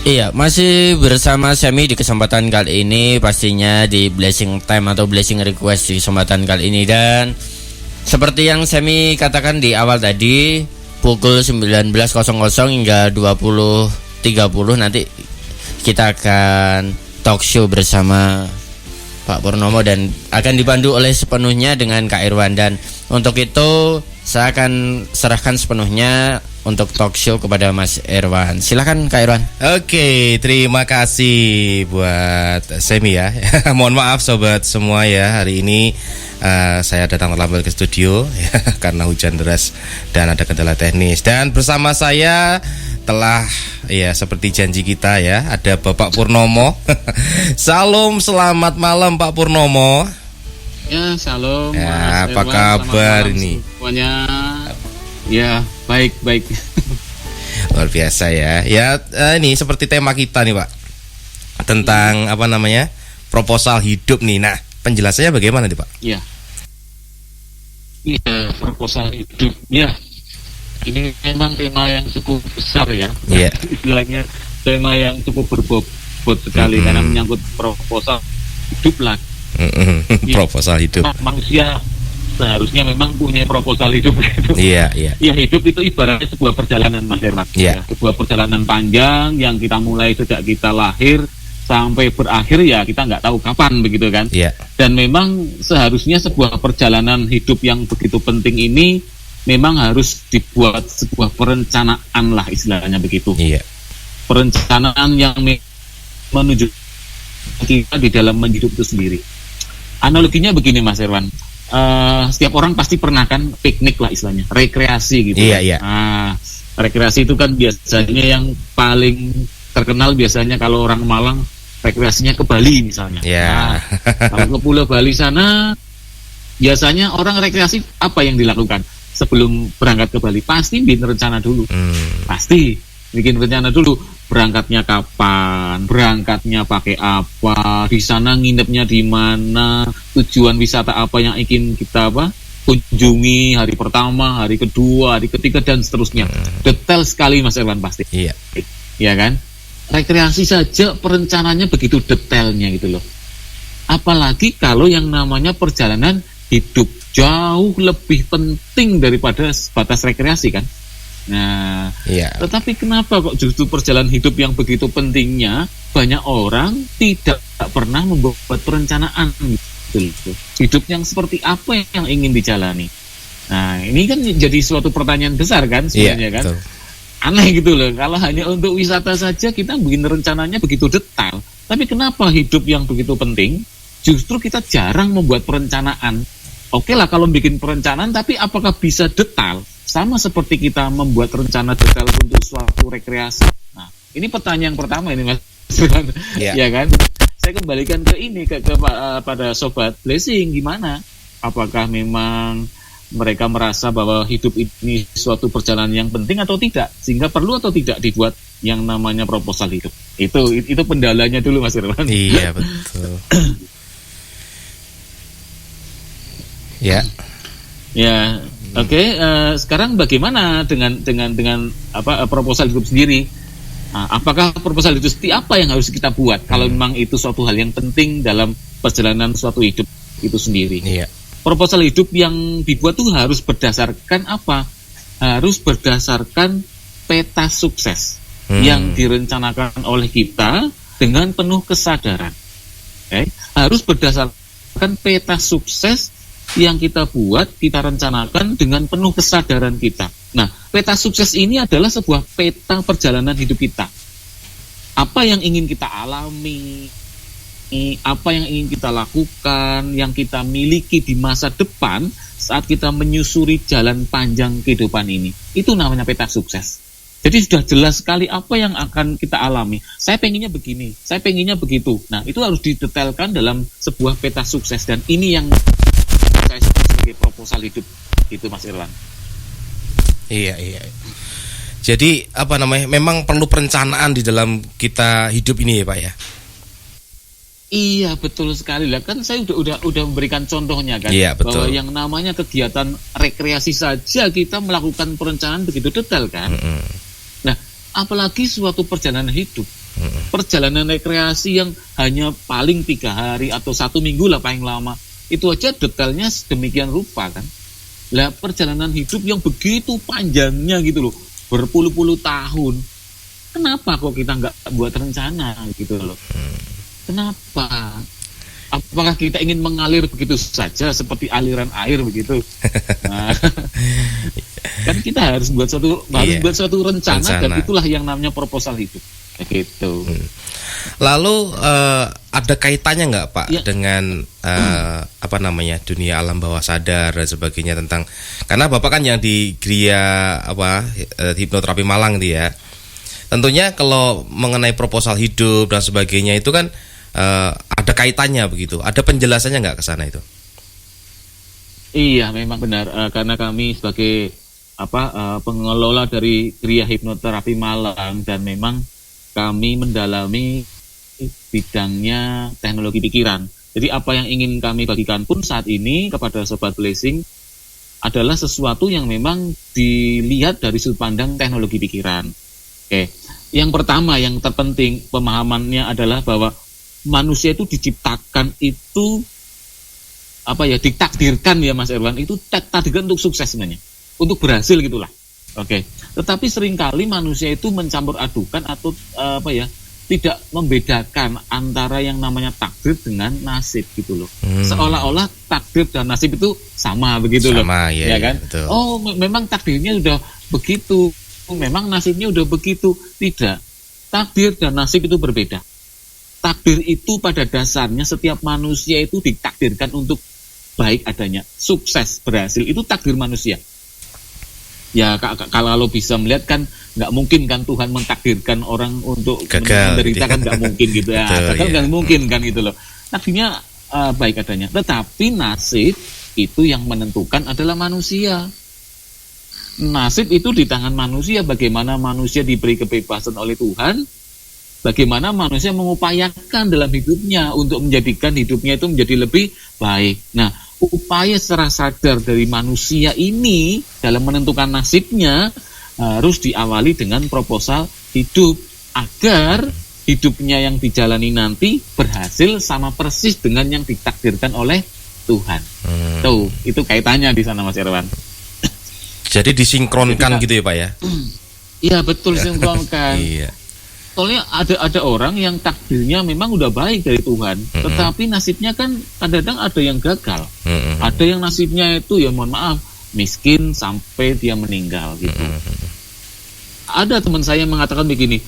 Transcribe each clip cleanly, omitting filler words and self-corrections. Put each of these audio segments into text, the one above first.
Iya, masih bersama Semi di kesempatan kali ini, pastinya di Blessing Time atau Blessing Request di kesempatan kali ini. Dan seperti yang Semi katakan di awal tadi, pukul 19.00 hingga 20.30 nanti kita akan talk show bersama Pak Purnomo dan akan dipandu oleh sepenuhnya dengan Kak Irwan. Dan untuk itu saya akan serahkan sepenuhnya untuk talk show kepada Mas Irwan. Silakan Kak Irwan. Oke, terima kasih buat Semi ya. Mohon maaf sobat semua ya, hari ini saya datang terlambat ke studio ya, karena hujan deras dan ada kendala teknis. Dan bersama saya telah ya seperti janji kita ya, ada Bapak Purnomo. Salam, selamat malam Pak Purnomo. Ya, salam. Ya, Mas apa Irwan, kabar ini? Semuanya ya baik. Luar biasa ya. Ya ini seperti tema kita nih Pak, tentang apa namanya, proposal hidup nih. Nah, penjelasannya bagaimana nih Pak? Iya, proposal hidup. Ya, ini memang tema yang cukup besar ya. Iya. Istilahnya tema yang cukup berbobot sekali karena menyangkut proposal hidup lah. Proposal hidup. Manusia seharusnya memang punya proposal hidup gitu. Iya. Ya, hidup itu ibaratnya sebuah perjalanan Mas Herman. Iya. Sebuah perjalanan panjang yang kita mulai sejak kita lahir sampai berakhir ya kita nggak tahu kapan begitu kan. Iya. Dan memang seharusnya sebuah perjalanan hidup yang begitu penting ini memang harus dibuat sebuah perencanaan lah istilahnya begitu. Iya. Perencanaan yang menuju kita di dalam hidup itu sendiri. Analoginya begini Mas Irwan. Setiap orang pasti pernah kan piknik lah istilahnya, rekreasi gitu. Iya. Rekreasi itu kan biasanya yang paling terkenal biasanya kalau orang Malang rekreasinya ke Bali misalnya. Iya. Kalau ke Pulau Bali sana biasanya orang rekreasi apa yang dilakukan sebelum berangkat ke Bali? Pasti bikin rencana dulu. Pasti bikin rencana dulu, berangkatnya kapan, berangkatnya pakai apa, di sana nginepnya di mana, tujuan wisata apa yang ingin kita kunjungi hari pertama, hari kedua, hari ketiga dan seterusnya. Detail sekali Mas Irwan pasti. Iya. Ya kan? Rekreasi saja perencanaannya begitu detailnya gitu loh. Apalagi kalau yang namanya perjalanan hidup jauh lebih penting daripada batas rekreasi kan. Nah, iya. Tetapi kenapa kok justru perjalanan hidup yang begitu pentingnya banyak orang tidak pernah membuat perencanaan gitu. Hidup yang seperti apa yang ingin dijalani. Nah, ini kan jadi suatu pertanyaan besar kan sebenarnya kan. Betul. Aneh gitu loh, kalau hanya untuk wisata saja kita bikin rencananya begitu detail. Tapi kenapa hidup yang begitu penting justru kita jarang membuat perencanaan. Oke lah kalau bikin perencanaan, tapi apakah bisa detail? Sama seperti kita membuat rencana detail untuk suatu rekreasi. Nah, ini pertanyaan pertama ini Mas. Ya kan? Saya kembalikan ke ini pada sobat Blessing, gimana? Apakah memang mereka merasa bahwa hidup ini suatu perjalanan yang penting atau tidak, sehingga perlu atau tidak dibuat yang namanya proposal hidup? Itu pendalanya dulu Mas Irwan. Iya, betul. Ya. Ya, oke. Sekarang bagaimana dengan proposal hidup sendiri? Apakah proposal hidup seperti apa yang harus kita buat kalau memang itu suatu hal yang penting dalam perjalanan suatu hidup itu sendiri? Iya. Proposal hidup yang dibuat tuh harus berdasarkan apa? Harus berdasarkan peta sukses yang direncanakan oleh kita dengan penuh kesadaran. Harus berdasarkan peta sukses yang kita buat, kita rencanakan dengan penuh kesadaran kita. Nah, peta sukses ini adalah sebuah peta perjalanan hidup kita. Apa yang ingin kita alami, apa yang ingin kita lakukan, yang kita miliki di masa depan saat kita menyusuri jalan panjang kehidupan ini. Itu namanya peta sukses. Jadi sudah jelas sekali apa yang akan kita alami. Saya pengennya begini, saya pengennya begitu. Nah, itu harus didetailkan dalam sebuah peta sukses. Dan ini yang saya sebut sebagai proposal hidup, itu Mas Irwan. Iya. Jadi memang perlu perencanaan di dalam kita hidup ini ya Pak ya. Iya betul sekali lah, kan saya udah memberikan contohnya kan, iya, bahwa yang namanya kegiatan rekreasi saja kita melakukan perencanaan begitu detail kan. Nah, apalagi suatu perjalanan hidup Perjalanan rekreasi yang hanya paling 3 hari atau 1 minggu lah paling lama, itu aja detailnya sedemikian rupa kan. Lah perjalanan hidup yang begitu panjangnya gitu loh, berpuluh-puluh tahun, kenapa kok kita nggak buat rencana gitu loh? Kenapa? Apakah kita ingin mengalir begitu saja seperti aliran air begitu? Nah, kan kita harus buat suatu rencana. Dan itulah yang namanya proposal hidup. Gitu. Lalu ada kaitannya nggak Pak dengan dunia alam bawah sadar dan sebagainya, tentang, karena Bapak kan yang di Gria hipnoterapi Malang itu ya. Tentunya kalau mengenai proposal hidup dan sebagainya itu kan ada kaitannya begitu. Ada penjelasannya nggak ke sana itu? Iya, memang benar. Karena kami sebagai pengelola dari Gria Hipnoterapi Malang, dan memang kami mendalami bidangnya teknologi pikiran. Jadi apa yang ingin kami bagikan pun saat ini kepada Sobat Blessing adalah sesuatu yang memang dilihat dari sudut pandang teknologi pikiran. Oke. Yang pertama, yang terpenting pemahamannya adalah bahwa manusia itu diciptakan itu ditakdirkan ya Mas Erwan, itu takdirkan untuk sukses sebenarnya, untuk berhasil gitulah. Oke. Tetapi seringkali manusia itu mencampur adukan atau tidak membedakan antara yang namanya takdir dengan nasib gitu loh. Seolah-olah takdir dan nasib itu sama begitu loh. Ya kan? Betul. Oh, memang takdirnya sudah begitu, memang nasibnya udah begitu. Tidak. Takdir dan nasib itu berbeda. Takdir itu pada dasarnya setiap manusia itu ditakdirkan untuk baik adanya, sukses, berhasil, itu takdir manusia. Ya kalau bisa melihat kan nggak mungkin kan Tuhan mentakdirkan orang untuk menderita kan nggak mungkin gitu ya. Gagal nggak mungkin kan gitu loh. Takdirnya baik adanya. Tetapi nasib itu yang menentukan adalah manusia. Nasib itu di tangan manusia. Bagaimana manusia diberi kebebasan oleh Tuhan, bagaimana manusia mengupayakan dalam hidupnya untuk menjadikan hidupnya itu menjadi lebih baik. Nah, upaya secara sadar dari manusia ini dalam menentukan nasibnya harus diawali dengan proposal hidup, agar hidupnya yang dijalani nanti berhasil sama persis dengan yang ditakdirkan oleh Tuhan. Tuh, itu kaitannya di sana Mas Irwan. Jadi disinkronkan gitu ya Pak ya? Iya betul, sinkronkan. Iya. Soalnya ada orang yang takdirnya memang udah baik dari Tuhan, tetapi nasibnya kan kadang-kadang ada yang gagal. Ada yang nasibnya itu ya mohon maaf miskin sampai dia meninggal gitu. Ada teman saya yang mengatakan begini,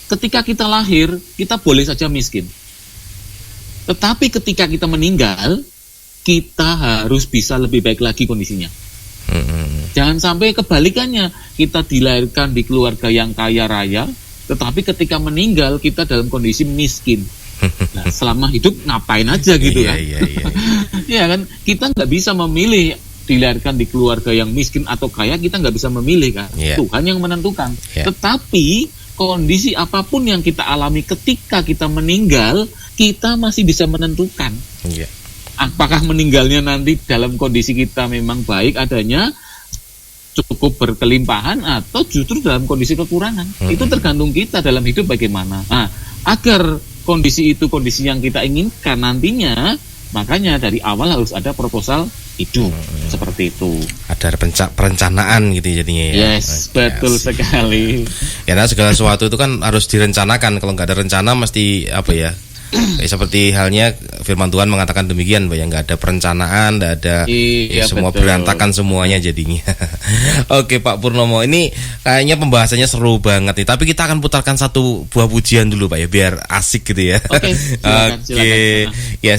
ketika kita lahir kita boleh saja miskin, tetapi ketika kita meninggal kita harus bisa lebih baik lagi kondisinya. Jangan sampai kebalikannya, kita dilahirkan di keluarga yang kaya raya, tetapi ketika meninggal kita dalam kondisi miskin. Nah, selama hidup ngapain aja gitu kan? Iya kan, kita nggak bisa memilih dilahirkan di keluarga yang miskin atau kaya, kita nggak bisa memilih kan. Tuhan yang menentukan. Tetapi kondisi apapun yang kita alami ketika kita meninggal, kita masih bisa menentukan. Apakah meninggalnya nanti dalam kondisi kita memang baik adanya, cukup berkelimpahan, atau justru dalam kondisi kekurangan. Itu tergantung kita dalam hidup bagaimana. Nah, agar kondisi itu kondisi yang kita inginkan nantinya, makanya dari awal harus ada proposal hidup. Seperti itu. Ada perencanaan gitu jadinya ya. Yes, betul sekali. Ya, nah, segala sesuatu itu kan harus direncanakan. Kalau nggak ada rencana mesti seperti halnya firman Tuhan mengatakan demikian, Pak, ya, nggak ada perencanaan, nggak ada semua betul. Berantakan semuanya jadinya. Oke Pak Purnomo, ini kayaknya pembahasannya seru banget nih. Tapi kita akan putarkan satu buah pujian dulu Pak ya, biar asik gitu ya. Oke. Ya,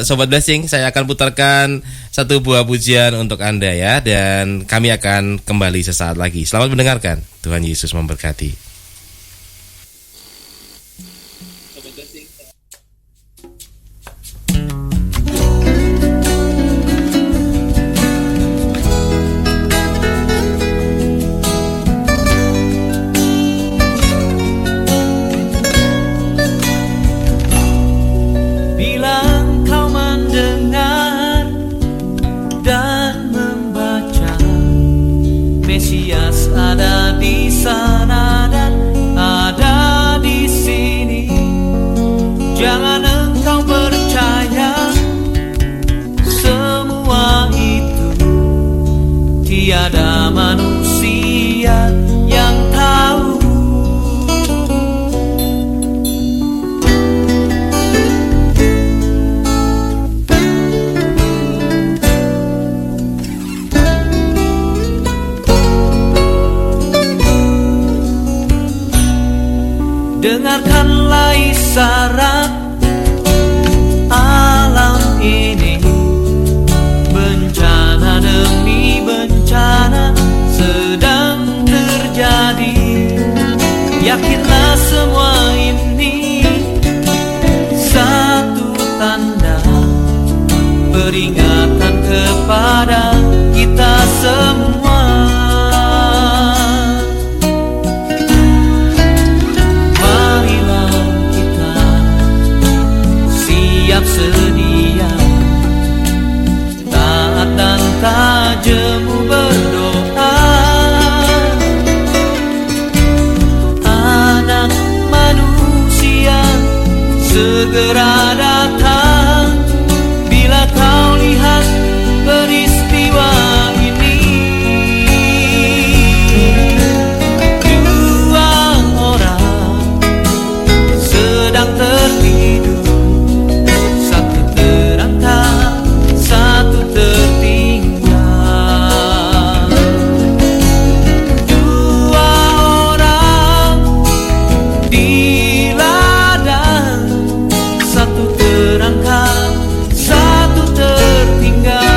Sobat Blessing, saya akan putarkan satu buah pujian untuk Anda ya, dan kami akan kembali sesaat lagi. Selamat mendengarkan. Tuhan Yesus memberkati. Mesias ada di sana dan ada tiada manusia yang tahu. Dengarkanlah isyarat alam ini, bencana demi bencana sedang terjadi. Yakinlah semua ini satu tanda peringatan kepada kita semua. Marilah kita siap sedia, taat dan tajam berdoa. Anak manusia segera datang. Bila kau lihat peristiwa ini, dua orang sedang tertidur, satu terangkat, satu tertinggal. Dua orang di ladang, satu terangkat, satu tertinggal.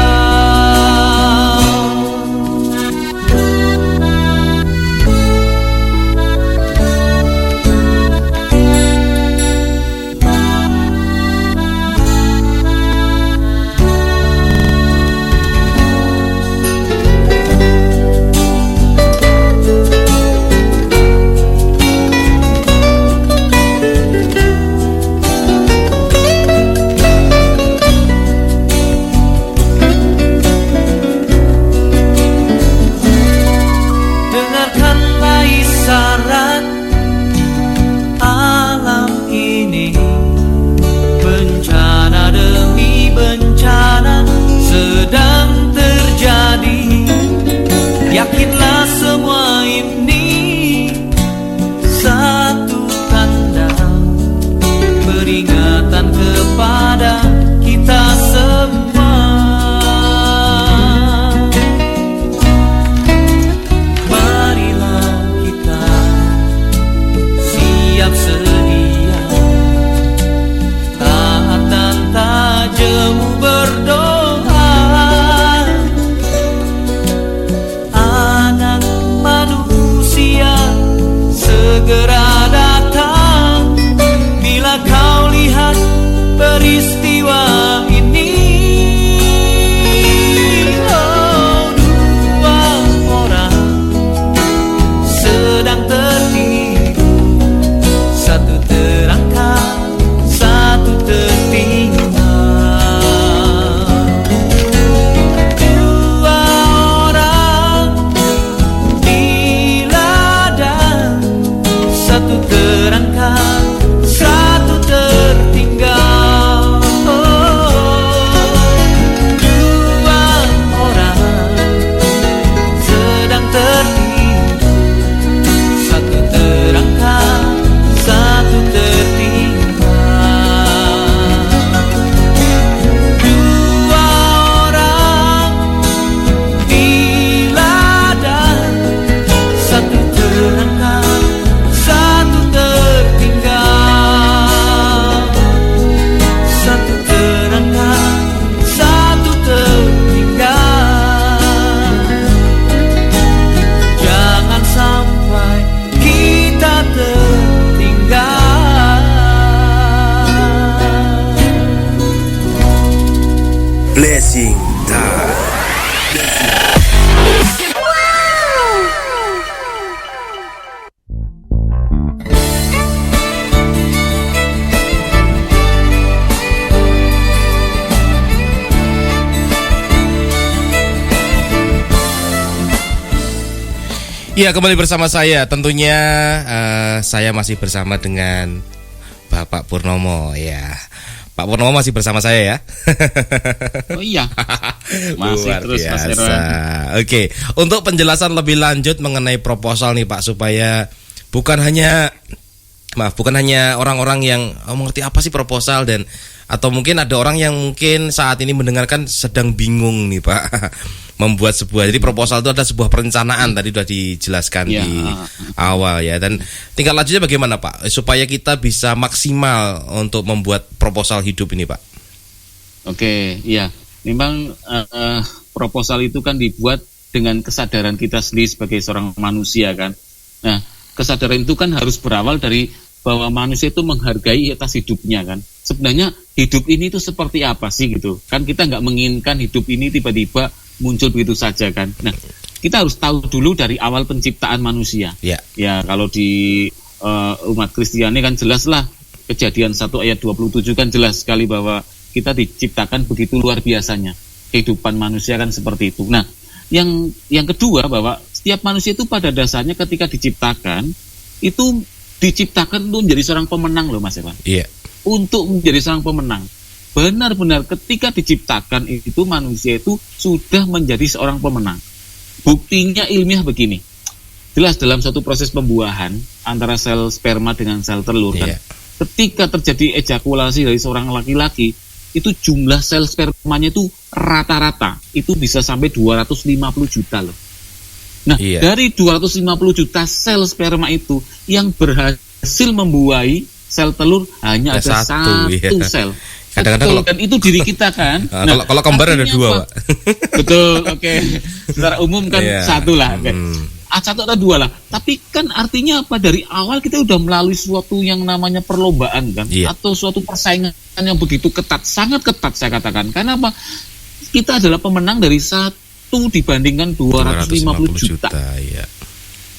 Dengarkanlah isyarat alam ini, bencana demi bencana sedang terjadi. Yakinlah semua ini satu tanda peringatan kepada kita semua. Marilah kita siap sedia, taat dan tajam berdoa. Anak manusia segera datang. Bila kau lihat peristiwa ini, oh, dua orang sedang tertidur, satu terangkat, satu tertinggal. Dua orang di ladang, satu terangkat, satu tertinggal. Dua orang sedang tertidur, satu terangkat, satu tertinggal. Dua orang di ladang, satu terangkat, satu tertinggal. Satu terangkat, satu tertinggal. Jangan sampai kita tertinggal. Blessing time. Ya, kembali bersama saya. Tentunya saya masih bersama dengan Bapak Purnomo ya. Pak Purnomo masih bersama saya ya. Oh iya. Masih Luar terus Mas biasa. Irwan. Oke, untuk penjelasan lebih lanjut mengenai proposal nih Pak, supaya bukan hanya orang-orang yang mengerti apa sih proposal, dan atau mungkin ada orang yang mungkin saat ini mendengarkan sedang bingung nih Pak membuat sebuah, jadi proposal itu ada sebuah perencanaan, tadi sudah dijelaskan Ya. di awal ya, dan tingkat lanjutnya bagaimana Pak supaya kita bisa maksimal untuk membuat proposal hidup ini Pak? Oke, iya. Memang proposal itu kan dibuat dengan kesadaran kita sendiri sebagai seorang manusia kan. Nah, kesadaran itu kan harus berawal dari bahwa manusia itu menghargai atas hidupnya kan. Sebenarnya hidup ini itu seperti apa sih gitu. Kan kita nggak menginginkan hidup ini tiba-tiba muncul begitu saja kan. Nah, kita harus tahu dulu dari awal penciptaan manusia. Ya. Ya, kalau di umat Kristiani kan jelas lah, Kejadian 1 ayat 27 kan jelas sekali bahwa kita diciptakan begitu luar biasanya. Kehidupan manusia kan seperti itu. Nah, yang kedua bahwa setiap manusia itu pada dasarnya ketika diciptakan itu diciptakan untuk menjadi seorang pemenang loh Mas Evan. Iya. Untuk menjadi seorang pemenang. Benar-benar ketika diciptakan itu manusia itu sudah menjadi seorang pemenang. Buktinya ilmiah begini. Jelas dalam suatu proses pembuahan antara sel sperma dengan sel telur kan. Iya. Ketika terjadi ejakulasi dari seorang laki-laki, itu jumlah sel spermanya itu rata-rata itu bisa sampai 250 juta loh. Nah, Iya. dari 250 juta sel sperma itu yang berhasil membuahi sel telur hanya ada satu iya. sel. Kadang-kadang Betul, kan itu diri kita kan. kalau kembar ada artinya 2 apa? Pak. Betul, oke. Secara umum kan Iya. satu lah. Oke. Satu atau 2 lah. Tapi kan artinya apa? Dari awal kita udah melalui suatu yang namanya perlombaan kan, Iya. atau suatu persaingan yang begitu ketat, sangat ketat saya katakan. Karena apa? Kita adalah pemenang dari 1 dibandingkan 250 juta. Ya.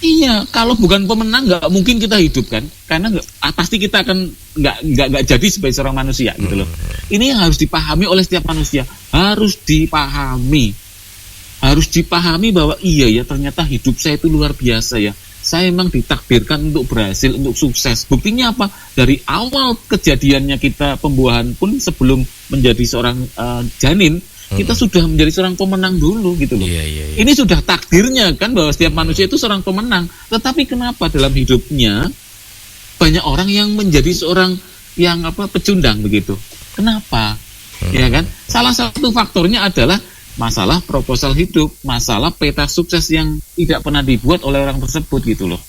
Iya, kalau bukan pemenang nggak mungkin kita hidup kan, karena pasti kita akan nggak jadi sebagai seorang manusia gitu loh. Ini yang harus dipahami oleh setiap manusia, harus dipahami bahwa iya ya ternyata hidup saya itu luar biasa ya. Saya memang ditakdirkan untuk berhasil, untuk sukses. Buktinya apa? Dari awal kejadiannya kita pembuahan pun sebelum menjadi seorang janin, kita sudah menjadi seorang pemenang dulu gitu loh. Iya. Ini sudah takdirnya kan bahwa setiap manusia itu seorang pemenang. Tetapi kenapa dalam hidupnya banyak orang yang menjadi seorang yang pecundang begitu? Kenapa? Ya kan? Salah satu faktornya adalah masalah proposal hidup, masalah peta sukses yang tidak pernah dibuat oleh orang tersebut gitu loh.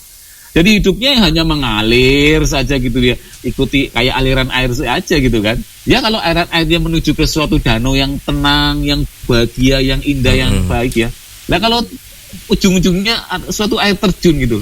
Jadi hidupnya hanya mengalir saja gitu ya, ikuti kayak aliran air saja gitu kan. Ya kalau aliran airnya menuju ke suatu danau yang tenang, yang bahagia, yang indah, yang baik ya. Nah kalau ujung-ujungnya suatu air terjun gitu.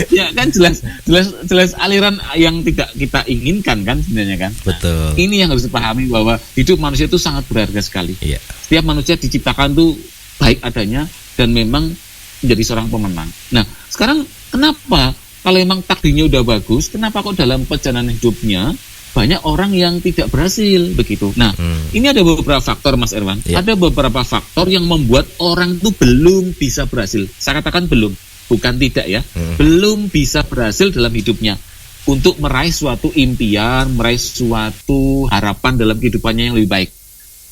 Ya kan jelas aliran yang tidak kita inginkan kan sebenarnya kan. Betul. Ini yang harus dipahami bahwa hidup manusia itu sangat berharga sekali. Iya. Setiap manusia diciptakan tuh baik adanya dan memang menjadi seorang pemenang. Nah, sekarang kenapa kalau memang takdirnya udah bagus, kenapa kok dalam perjalanan hidupnya banyak orang yang tidak berhasil begitu? Nah, ini ada beberapa faktor Mas Irwan. Ya. Ada beberapa faktor yang membuat orang itu belum bisa berhasil. Saya katakan belum, bukan tidak ya. Belum bisa berhasil dalam hidupnya untuk meraih suatu impian, meraih suatu harapan dalam kehidupannya yang lebih baik.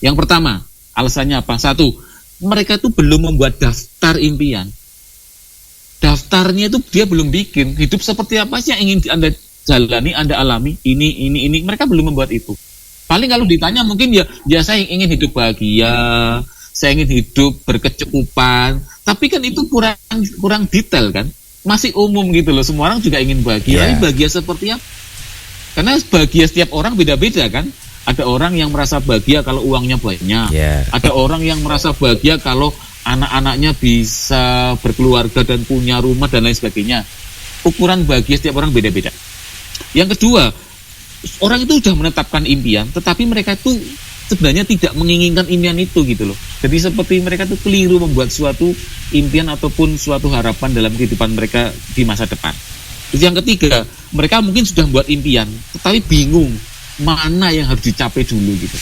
Yang pertama, alasannya apa? 1, mereka itu belum membuat daftar impian. Daftarnya itu dia belum bikin. Hidup seperti apa sih yang ingin Anda jalani, Anda alami? Ini. Mereka belum membuat itu. Paling kalau ditanya mungkin ya saya ingin hidup bahagia, saya ingin hidup berkecukupan. Tapi kan itu kurang detail kan? Masih umum gitu loh. Semua orang juga ingin bahagia. Tapi bahagia seperti apa? Karena bahagia setiap orang beda-beda kan? Ada orang yang merasa bahagia kalau uangnya banyak. Ada orang yang merasa bahagia kalau anak-anaknya bisa berkeluarga dan punya rumah dan lain sebagainya. Ukuran bahagia setiap orang beda-beda. Yang kedua, orang itu sudah menetapkan impian, tetapi mereka itu sebenarnya tidak menginginkan impian itu gitu loh. Jadi seperti mereka itu keliru membuat suatu impian ataupun suatu harapan dalam kehidupan mereka di masa depan. Terus yang ketiga, mereka mungkin sudah membuat impian, tetapi bingung mana yang harus dicapai dulu gitu.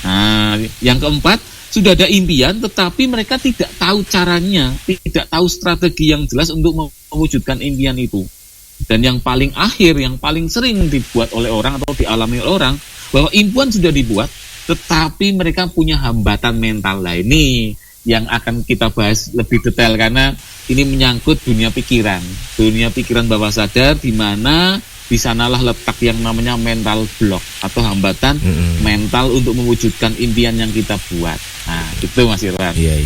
Nah, yang keempat, sudah ada impian, tetapi mereka tidak tahu caranya, tidak tahu strategi yang jelas untuk mewujudkan impian itu. Dan yang paling akhir, yang paling sering dibuat oleh orang atau dialami oleh orang, bahwa impuan sudah dibuat, tetapi mereka punya hambatan mental. Nah ini yang akan kita bahas lebih detail, karena ini menyangkut dunia pikiran bawah sadar, di mana di sanalah letak yang namanya mental block atau hambatan mental untuk mewujudkan impian yang kita buat. Nah itu Mas Irwan. Iya.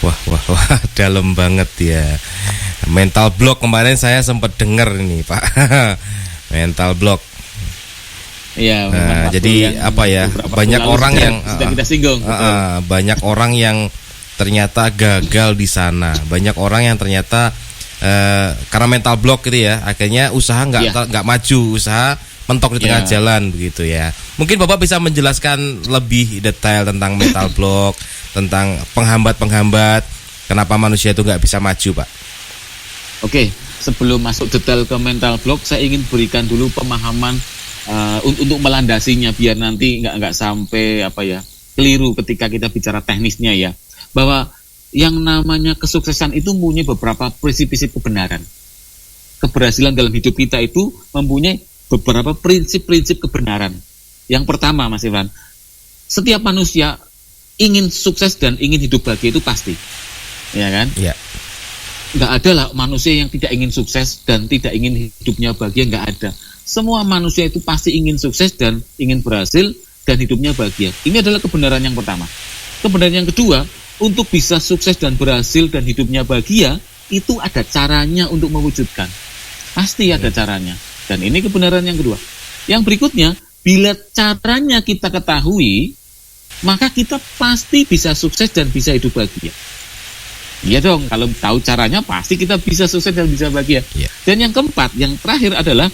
Wah, dalam banget ya. Mental block kemarin saya sempat dengar ini Pak. Mental block. Iya. Nah, jadi apa ya? Banyak orang yang sudah kita singgung. Banyak orang yang ternyata gagal di sana. Banyak orang yang ternyata karena mental block gitu ya, akhirnya usaha nggak maju, usaha mentok di tengah jalan begitu ya. Mungkin Bapak bisa menjelaskan lebih detail tentang mental block, tentang penghambat kenapa manusia itu nggak bisa maju, Pak. Oke, sebelum masuk detail ke mental block, saya ingin berikan dulu pemahaman untuk melandasinya, biar nanti nggak sampai keliru ketika kita bicara teknisnya ya. Bahwa yang namanya kesuksesan itu mempunyai beberapa prinsip-prinsip kebenaran. Keberhasilan dalam hidup kita itu mempunyai beberapa prinsip-prinsip kebenaran. Yang pertama, Mas Irwan, setiap manusia ingin sukses dan ingin hidup bahagia itu pasti, ya kan? Iya. Nggak ada lah manusia yang tidak ingin sukses dan tidak ingin hidupnya bahagia, nggak ada. Semua manusia itu pasti ingin sukses dan ingin berhasil dan hidupnya bahagia. Ini adalah kebenaran yang pertama. Kebenaran yang kedua, untuk bisa sukses dan berhasil dan hidupnya bahagia, itu ada caranya untuk mewujudkan. Pasti ada caranya. Dan ini kebenaran yang kedua. Yang berikutnya, bila caranya kita ketahui, maka kita pasti bisa sukses dan bisa hidup bahagia. Iya dong, kalau tahu caranya pasti kita bisa sukses dan bisa bahagia. Yeah. Dan yang keempat, yang terakhir adalah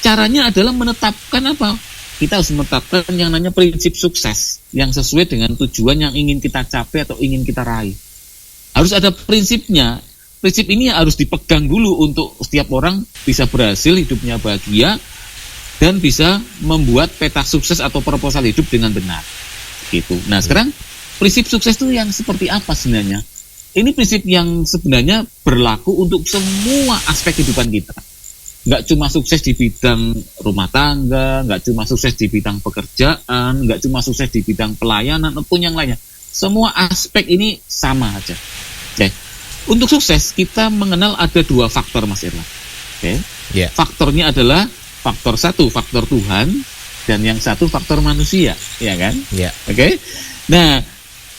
caranya adalah menetapkan apa? Kita harus menetapkan yang namanya prinsip sukses yang sesuai dengan tujuan yang ingin kita capai atau ingin kita raih. Harus ada prinsipnya. Prinsip ini harus dipegang dulu untuk setiap orang bisa berhasil, hidupnya bahagia, dan bisa membuat peta sukses atau proposal hidup dengan benar. Gitu. Nah sekarang prinsip sukses itu yang seperti apa sebenarnya? Ini prinsip yang sebenarnya berlaku untuk semua aspek kehidupan kita. Nggak cuma sukses di bidang rumah tangga, nggak cuma sukses di bidang pekerjaan, nggak cuma sukses di bidang pelayanan ataupun yang lainnya. Semua aspek ini sama aja. Oke. Untuk sukses kita mengenal ada dua faktor, Mas Irwan. Oke. Yeah. Faktornya adalah faktor satu, faktor Tuhan, dan yang satu faktor manusia, ya kan? Yeah. Oke. Nah,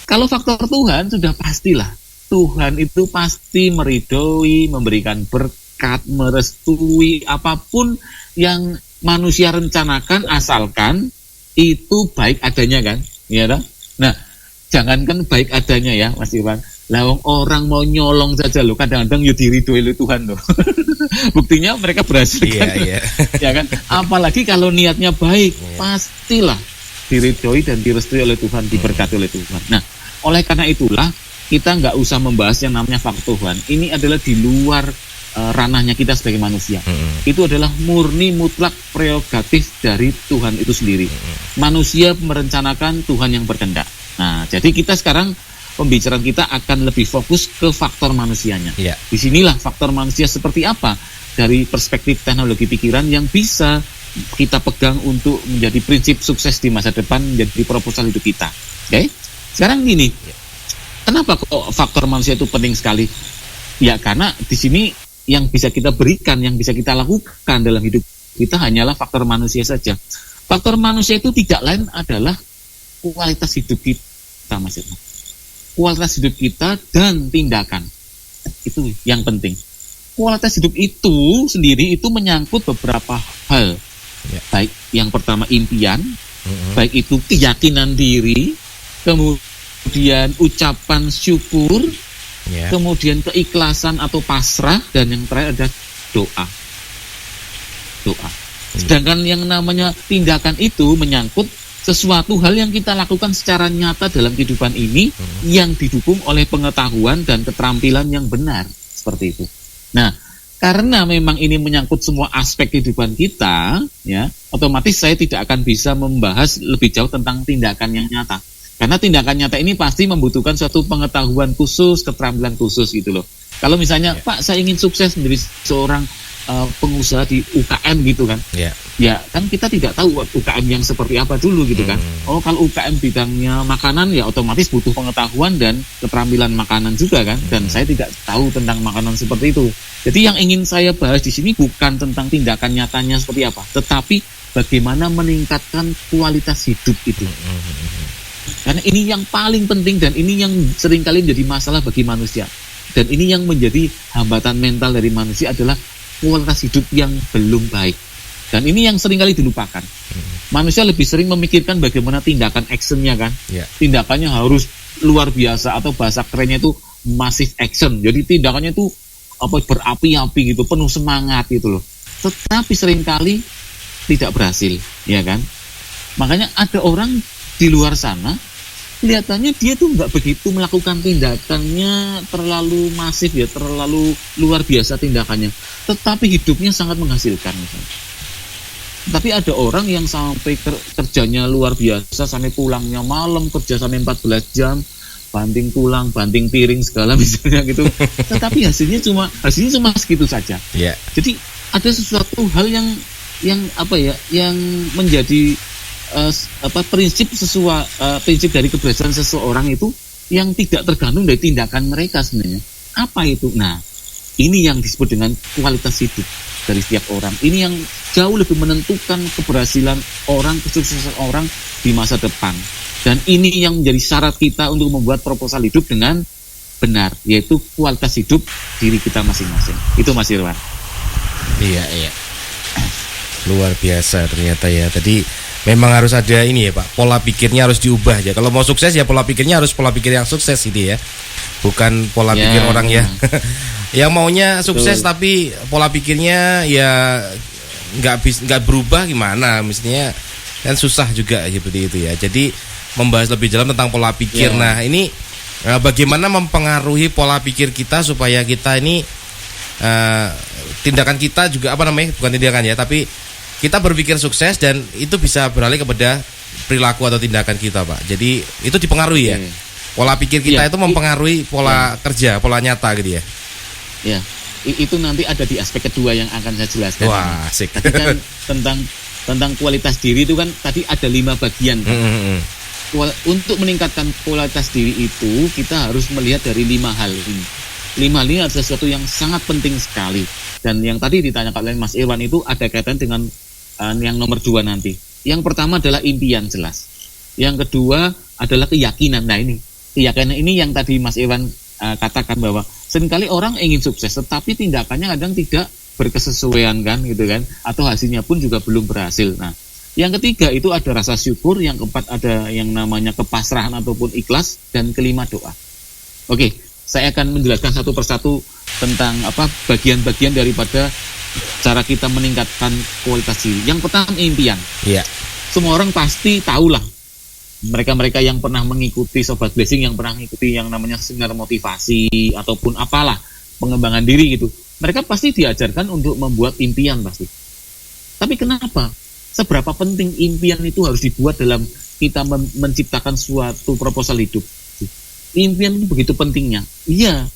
kalau faktor Tuhan sudah pastilah. Tuhan itu pasti meridhoi, memberikan berkat, merestui apapun yang manusia rencanakan, asalkan itu baik adanya kan, ya kan? Nah, jangankan baik adanya ya, Mas Irwan. Lah orang mau nyolong saja loh, kadang-kadang ya diridhoi oleh Tuhan loh. Buktinya mereka berhasil kan? Ya kan? Apalagi kalau niatnya baik, pastilah diridhoi dan direstui oleh Tuhan, diberkati oleh Tuhan. Nah, oleh karena itulah kita nggak usah membahas yang namanya faktor Tuhan. Ini adalah di luar ranahnya kita sebagai manusia. Itu adalah murni mutlak prerogatif dari Tuhan itu sendiri. Manusia merencanakan, Tuhan yang berkehendak. Nah, jadi kita sekarang pembicaraan kita akan lebih fokus ke faktor manusianya. Yeah. Disinilah faktor manusia seperti apa dari perspektif teknologi pikiran yang bisa kita pegang untuk menjadi prinsip sukses di masa depan, menjadi proposal hidup kita. Oke? Sekarang gini, kenapa kok faktor manusia itu penting sekali? Ya karena di sini yang bisa kita berikan, yang bisa kita lakukan dalam hidup kita hanyalah faktor manusia saja. Faktor manusia itu tidak lain adalah kualitas hidup kita, Mas Irwan. Kualitas hidup kita dan tindakan. Itu yang penting. Kualitas hidup itu sendiri itu menyangkut beberapa hal. Baik yang pertama impian, baik itu keyakinan diri, kemudian ucapan syukur, kemudian keikhlasan atau pasrah, dan yang terakhir ada doa. Sedangkan yang namanya tindakan itu menyangkut sesuatu hal yang kita lakukan secara nyata dalam kehidupan ini yang didukung oleh pengetahuan dan keterampilan yang benar, seperti itu. Nah, karena memang ini menyangkut semua aspek kehidupan kita, ya, otomatis saya tidak akan bisa membahas lebih jauh tentang tindakan yang nyata. Karena tindakan nyata ini pasti membutuhkan suatu pengetahuan khusus, keterampilan khusus gitu loh. Kalau misalnya Pak, saya ingin sukses menjadi seorang pengusaha di UKM gitu kan. Ya kan kita tidak tahu UKM yang seperti apa dulu gitu kan. Oh, kalau UKM bidangnya makanan ya otomatis butuh pengetahuan dan keterampilan makanan juga kan. Dan saya tidak tahu tentang makanan seperti itu. Jadi yang ingin saya bahas di sini bukan tentang tindakan nyatanya seperti apa, tetapi bagaimana meningkatkan kualitas hidup itu. Karena ini yang paling penting dan ini yang seringkali menjadi masalah bagi manusia. Dan ini yang menjadi hambatan mental dari manusia adalah kualitas hidup yang belum baik. Dan ini yang seringkali dilupakan. Manusia lebih sering memikirkan bagaimana tindakan actionnya kan. Tindakannya harus luar biasa atau bahasa kerennya itu massive action. Jadi tindakannya itu berapi-api gitu, penuh semangat gitu loh. Tetapi seringkali tidak berhasil, ya kan? Makanya ada orang di luar sana kelihatannya dia tuh nggak begitu melakukan tindakannya terlalu masif ya, terlalu luar biasa tindakannya, tetapi hidupnya sangat menghasilkan misalnya. Tapi ada orang yang sampai kerjanya luar biasa, sampai pulangnya malam, kerja sampai 14 jam, banting tulang, banting piring segala misalnya gitu. Tetapi hasilnya cuma segitu saja. Jadi ada sesuatu hal yang menjadi prinsip dari keberhasilan seseorang itu yang tidak tergantung dari tindakan mereka sebenarnya. Apa itu? Nah, ini yang disebut dengan kualitas hidup dari setiap orang. Ini yang jauh lebih menentukan keberhasilan orang, kesuksesan orang di masa depan. Dan ini yang menjadi syarat kita untuk membuat proposal hidup dengan benar, yaitu kualitas hidup diri kita masing-masing. Itu Mas Irwan. Iya. Luar biasa ternyata ya. Tadi memang harus ada ini ya Pak, pola pikirnya harus diubah ya. Kalau mau sukses ya pola pikirnya harus pola pikir yang sukses ini ya. Bukan pola pikir orang ya. Yang maunya sukses tapi pola pikirnya ya nggak berubah gimana? Misalnya kan susah juga seperti itu ya. Jadi membahas lebih dalam tentang pola pikir. Nah, ini bagaimana mempengaruhi pola pikir kita supaya kita ini tindakan kita juga bukan tindakan ya, tapi kita berpikir sukses dan itu bisa beralih kepada perilaku atau tindakan kita, Pak. Jadi itu dipengaruhi ya. Pola pikir kita itu mempengaruhi pola kerja, pola nyata gitu ya. Ya, itu nanti ada di aspek kedua yang akan saya jelaskan. Wah, asik. Tadi kan tentang kualitas diri itu kan tadi ada 5 bagian kan. Untuk meningkatkan kualitas diri itu kita harus melihat dari 5 hal ini. 5 hal ini adalah sesuatu yang sangat penting sekali. Dan yang tadi ditanyakan oleh Mas Irwan itu ada kaitan dengan yang nomor 2 nanti. Yang pertama adalah impian jelas. Yang kedua adalah keyakinan. Nah ini, keyakinan ini yang tadi Mas Irwan katakan bahwa seringkali orang ingin sukses tetapi tindakannya kadang tidak berkesesuaian kan gitu kan, atau hasilnya pun juga belum berhasil. Nah, yang ketiga itu ada rasa syukur, yang keempat ada yang namanya kepasrahan ataupun ikhlas, dan kelima doa. Oke, saya akan menjelaskan satu persatu tentang bagian-bagian daripada cara kita meningkatkan kualitas diri. Yang pertama impian. Semua orang pasti tahulah, mereka-mereka yang pernah mengikuti Sobat Blessing, yang pernah mengikuti yang namanya seminar motivasi ataupun apalah pengembangan diri gitu, mereka pasti diajarkan untuk membuat impian pasti. Tapi kenapa? Seberapa penting impian itu harus dibuat dalam kita menciptakan suatu proposal hidup? Impian itu begitu pentingnya. Iya.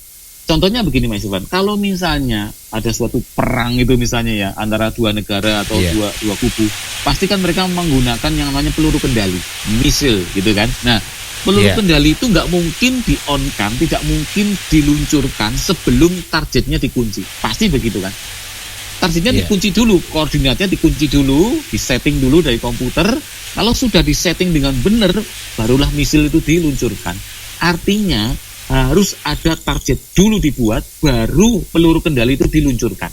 Contohnya begini Mas Irwan, kalau misalnya ada suatu perang itu misalnya ya antara 2 negara atau dua kubu, pasti kan mereka menggunakan yang namanya peluru kendali, misil gitu kan. Nah, peluru kendali itu nggak mungkin di-on-kan, tidak mungkin diluncurkan sebelum targetnya dikunci. Pasti begitu kan. Targetnya dikunci dulu, koordinatnya dikunci dulu, disetting dulu dari komputer. Kalau sudah disetting dengan benar, barulah misil itu diluncurkan. Artinya harus ada target dulu dibuat, baru peluru kendali itu diluncurkan.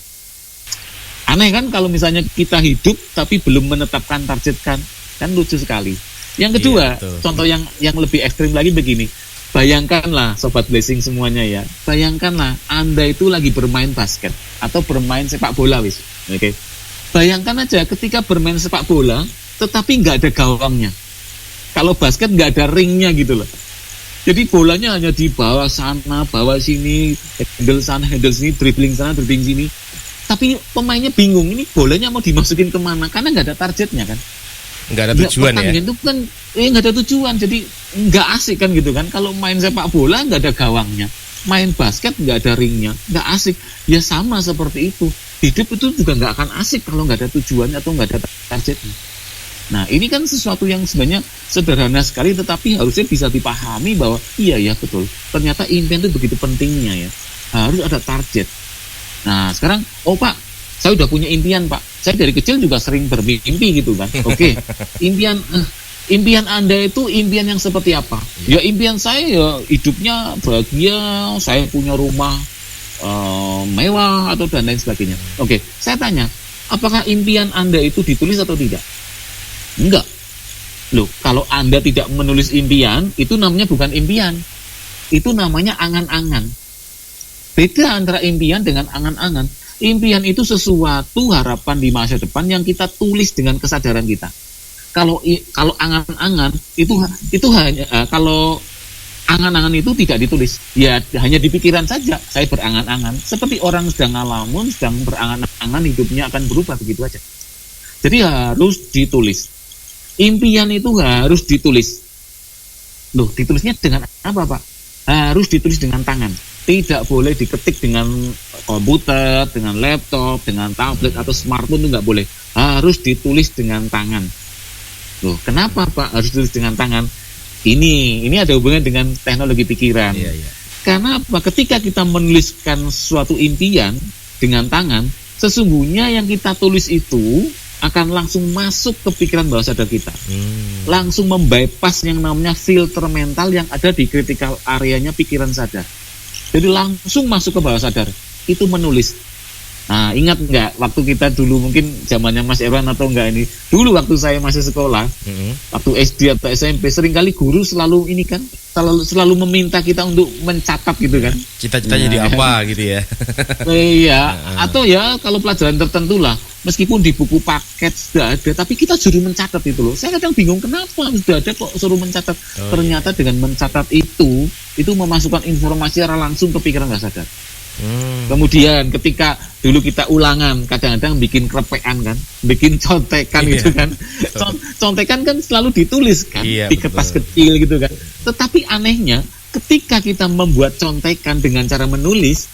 Aneh kan kalau misalnya kita hidup tapi belum menetapkan target kan lucu sekali. Yang kedua, contoh yang lebih ekstrim lagi begini. Bayangkanlah Sobat Blessing semuanya ya, bayangkanlah Anda itu lagi bermain basket atau bermain sepak bola wis. Oke. Bayangkan aja ketika bermain sepak bola tetapi nggak ada gawangnya. Kalau basket nggak ada ringnya gitu loh. Jadi bolanya hanya di bawah sana, bawah sini, handle sana, handle sini, dribbling sana, dribbling sini. Tapi pemainnya bingung, ini bolanya mau dimasukin kemana? Karena nggak ada targetnya kan. Nggak ada tujuan ya. Itu kan nggak ada tujuan, jadi nggak asik kan gitu kan. Kalau main sepak bola nggak ada gawangnya. main basket nggak ada ringnya, nggak asik. Ya sama seperti itu. Hidup itu juga nggak akan asik kalau nggak ada tujuannya atau nggak ada targetnya. Nah, ini kan sesuatu yang sebenarnya sederhana sekali, tetapi harusnya bisa dipahami bahwa iya ya betul. Ternyata impian itu begitu pentingnya ya. Harus ada target. Nah, sekarang, oh Pak, saya udah punya impian Pak. Saya dari kecil juga sering bermimpi gitu kan. Oke, impian Anda itu impian yang seperti apa? Ya impian saya ya hidupnya bahagia, saya punya rumah mewah atau dan lain sebagainya. Oke, saya tanya, apakah impian Anda itu ditulis atau tidak? Enggak. Loh, kalau Anda tidak menulis impian, itu namanya bukan impian. Itu namanya angan-angan. Beda antara impian dengan angan-angan. Impian itu sesuatu harapan di masa depan yang kita tulis dengan kesadaran kita. Kalau angan-angan itu hanya kalau angan-angan itu tidak ditulis, ya hanya di pikiran saja. Saya berangan-angan, seperti orang sedang ngalamun, sedang berangan-angan hidupnya akan berubah begitu aja. Jadi harus ditulis. Impian itu harus ditulis. Loh, ditulisnya dengan apa Pak? Harus ditulis dengan tangan. Tidak boleh diketik dengan komputer, dengan laptop, dengan tablet atau smartphone, itu nggak boleh. Harus ditulis dengan tangan. Loh, kenapa Pak harus ditulis dengan tangan? Ini ada hubungan dengan teknologi pikiran. Iya. Karena apa? Ketika kita menuliskan suatu impian dengan tangan, sesungguhnya yang kita tulis itu akan langsung masuk ke pikiran bawah sadar kita. Langsung membypass yang namanya filter mental yang ada di critical areanya pikiran sadar. Jadi langsung masuk ke bawah sadar. Itu menulis. Nah, ingat nggak waktu kita dulu, mungkin zamannya Mas Erwan atau enggak ini, dulu waktu saya masih sekolah, waktu SD atau SMP, seringkali guru selalu ini kan, selalu meminta kita untuk mencatat gitu kan. Cita-citanya jadi apa gitu ya. Iya, atau ya kalau pelajaran tertentu lah, meskipun di buku paket sudah ada, tapi kita suruh mencatat itu loh. Saya kadang bingung kenapa sudah ada kok suruh mencatat. Ternyata dengan mencatat itu memasukkan informasi secara langsung ke pikiran nggak sadar. Kemudian ketika dulu kita ulangan, kadang-kadang bikin krepean kan, bikin contekan gitu kan. Contekan kan selalu ditulis kan, di kertas kecil gitu kan. Tetapi anehnya ketika kita membuat contekan dengan cara menulis,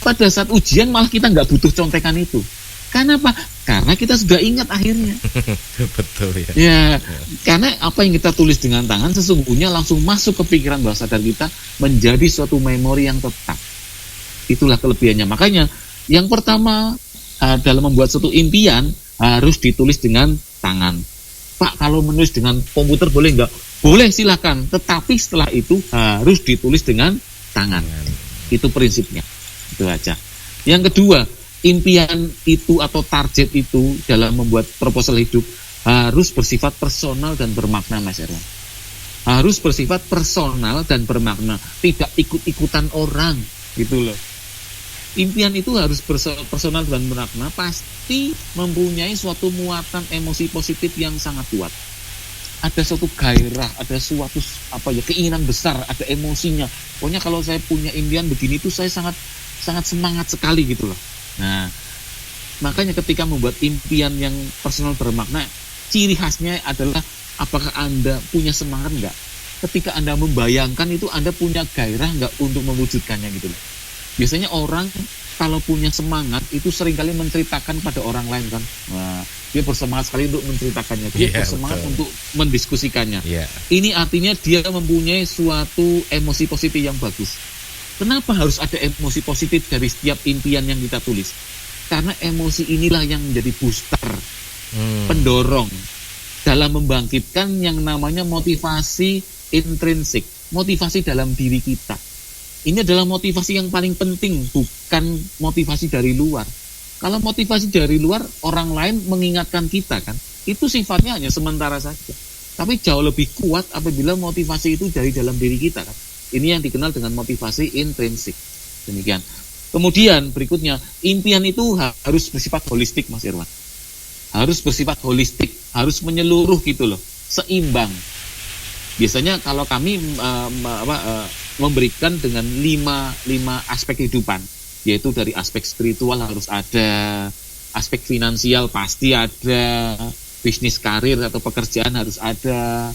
pada saat ujian malah kita nggak butuh contekan itu. Karena apa? Karena kita sudah ingat akhirnya. Betul ya. Ya, karena apa yang kita tulis dengan tangan sesungguhnya langsung masuk ke pikiran bawah sadar kita, menjadi suatu memori yang tetap. Itulah kelebihannya. Makanya yang pertama dalam membuat suatu impian harus ditulis dengan tangan. Pak, kalau menulis dengan komputer boleh nggak? Boleh, silakan. Tetapi setelah itu harus ditulis dengan tangan. Itu prinsipnya. Itu aja. Yang kedua, impian itu atau target itu dalam membuat proposal hidup harus bersifat personal dan bermakna, Mas Erwan. Harus bersifat personal dan bermakna, tidak ikut-ikutan orang gitu loh. Impian itu harus personal dan bermakna, pasti mempunyai suatu muatan emosi positif yang sangat kuat. Ada suatu gairah, ada suatu keinginan besar, ada emosinya. Pokoknya kalau saya punya impian begini itu saya sangat semangat sekali gitu loh. Nah, makanya ketika membuat impian yang personal bermakna, ciri khasnya adalah apakah Anda punya semangat enggak? Ketika Anda membayangkan itu, Anda punya gairah enggak untuk mewujudkannya gitu loh. Biasanya orang kalau punya semangat itu seringkali menceritakan pada orang lain kan. Nah, dia bersemangat sekali untuk menceritakannya, dia bersemangat untuk mendiskusikannya. Ini artinya dia mempunyai suatu emosi positif yang bagus. Kenapa harus ada emosi positif dari setiap impian yang kita tulis? Karena emosi inilah yang menjadi booster, pendorong dalam membangkitkan yang namanya motivasi intrinsik, motivasi dalam diri kita. Ini adalah motivasi yang paling penting, bukan motivasi dari luar. Kalau motivasi dari luar, orang lain mengingatkan kita kan, itu sifatnya hanya sementara saja. Tapi jauh lebih kuat apabila motivasi itu dari dalam diri kita kan. Ini yang dikenal dengan motivasi intrinsik. Demikian. Kemudian berikutnya, impian itu harus bersifat holistik, Mas Irwan. Harus bersifat holistik, harus menyeluruh gitu loh, seimbang. Biasanya kalau kami memberikan dengan lima aspek kehidupan, yaitu dari aspek spiritual harus ada, aspek finansial pasti ada, bisnis karir atau pekerjaan harus ada,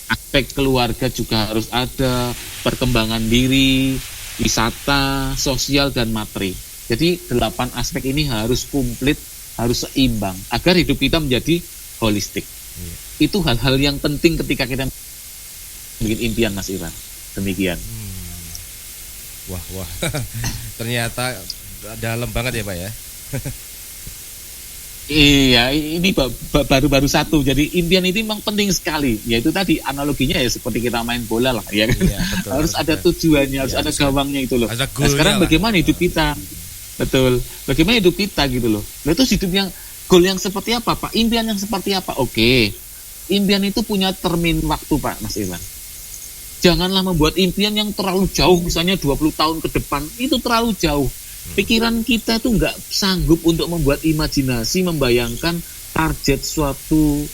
aspek keluarga juga harus ada, perkembangan diri, wisata, sosial, dan materi. Jadi 8 aspek ini harus komplit, harus seimbang agar hidup kita menjadi holistik. Itu hal-hal yang penting ketika kita bikin impian, Mas Iwan. Demikian. Wah. Ternyata dalam banget ya Pak ya. Iya, ini baru satu. Jadi impian itu memang penting sekali. Yaitu tadi analoginya ya seperti kita main bola lah, ya kan? Iya, betul, harus ada tujuannya, harus ada gawangnya itu loh. Ada Nah, sekarang goalnya bagaimana hidup kita? Betul. Bagaimana hidup kita gitu loh. Nah, itu hidup yang goal yang seperti apa, Pak? Impian yang seperti apa? Oke. Impian itu punya termin waktu, Pak, Mas Iwan. Janganlah membuat impian yang terlalu jauh, misalnya 20 tahun ke depan. Itu terlalu jauh. Pikiran kita tuh nggak sanggup untuk membuat imajinasi, membayangkan target suatu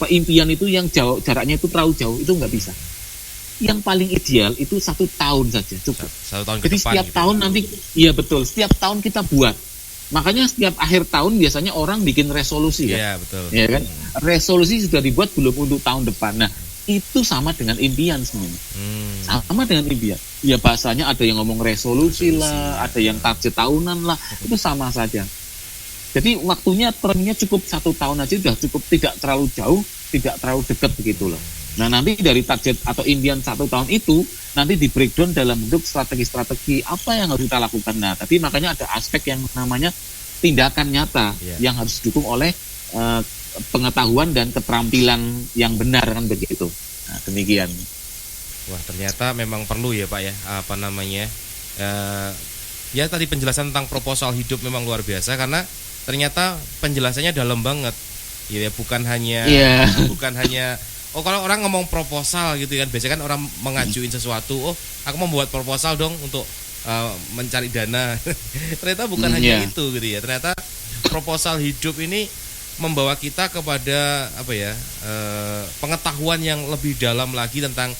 impian itu yang jauh, jaraknya itu terlalu jauh, itu nggak bisa. Yang paling ideal itu 1 tahun saja cukup. 1 tahun ke Jadi depan setiap gitu. tahun nanti, iya betul, setiap tahun kita buat. Makanya setiap akhir tahun biasanya orang bikin resolusi ya. Iya, betul. Ya kan? Resolusi sudah dibuat belum untuk tahun depan. Nah, itu sama dengan impian sebenarnya. Sama dengan impian. Ya bahasanya ada yang ngomong resolusi lah, ada yang target tahunan lah, itu sama saja. Jadi waktunya termnya cukup 1 tahun aja sudah cukup, tidak terlalu jauh, tidak terlalu dekat begitu loh. Nah nanti dari target atau impian 1 tahun itu nanti di breakdown dalam bentuk strategi-strategi apa yang harus kita lakukan. Nah tapi makanya ada aspek yang namanya tindakan nyata yang harus didukung oleh pengetahuan dan keterampilan yang benar kan begitu. Nah demikian. Wah ternyata memang perlu ya Pak ya, ya tadi penjelasan tentang proposal hidup memang luar biasa karena ternyata penjelasannya dalam banget. Ya bukan hanya kalau orang ngomong proposal gitu kan, biasanya kan orang mengajuin sesuatu, aku mau buat proposal dong untuk mencari dana. Ternyata bukan hanya itu gitu ya. Ternyata proposal hidup ini membawa kita kepada pengetahuan yang lebih dalam lagi tentang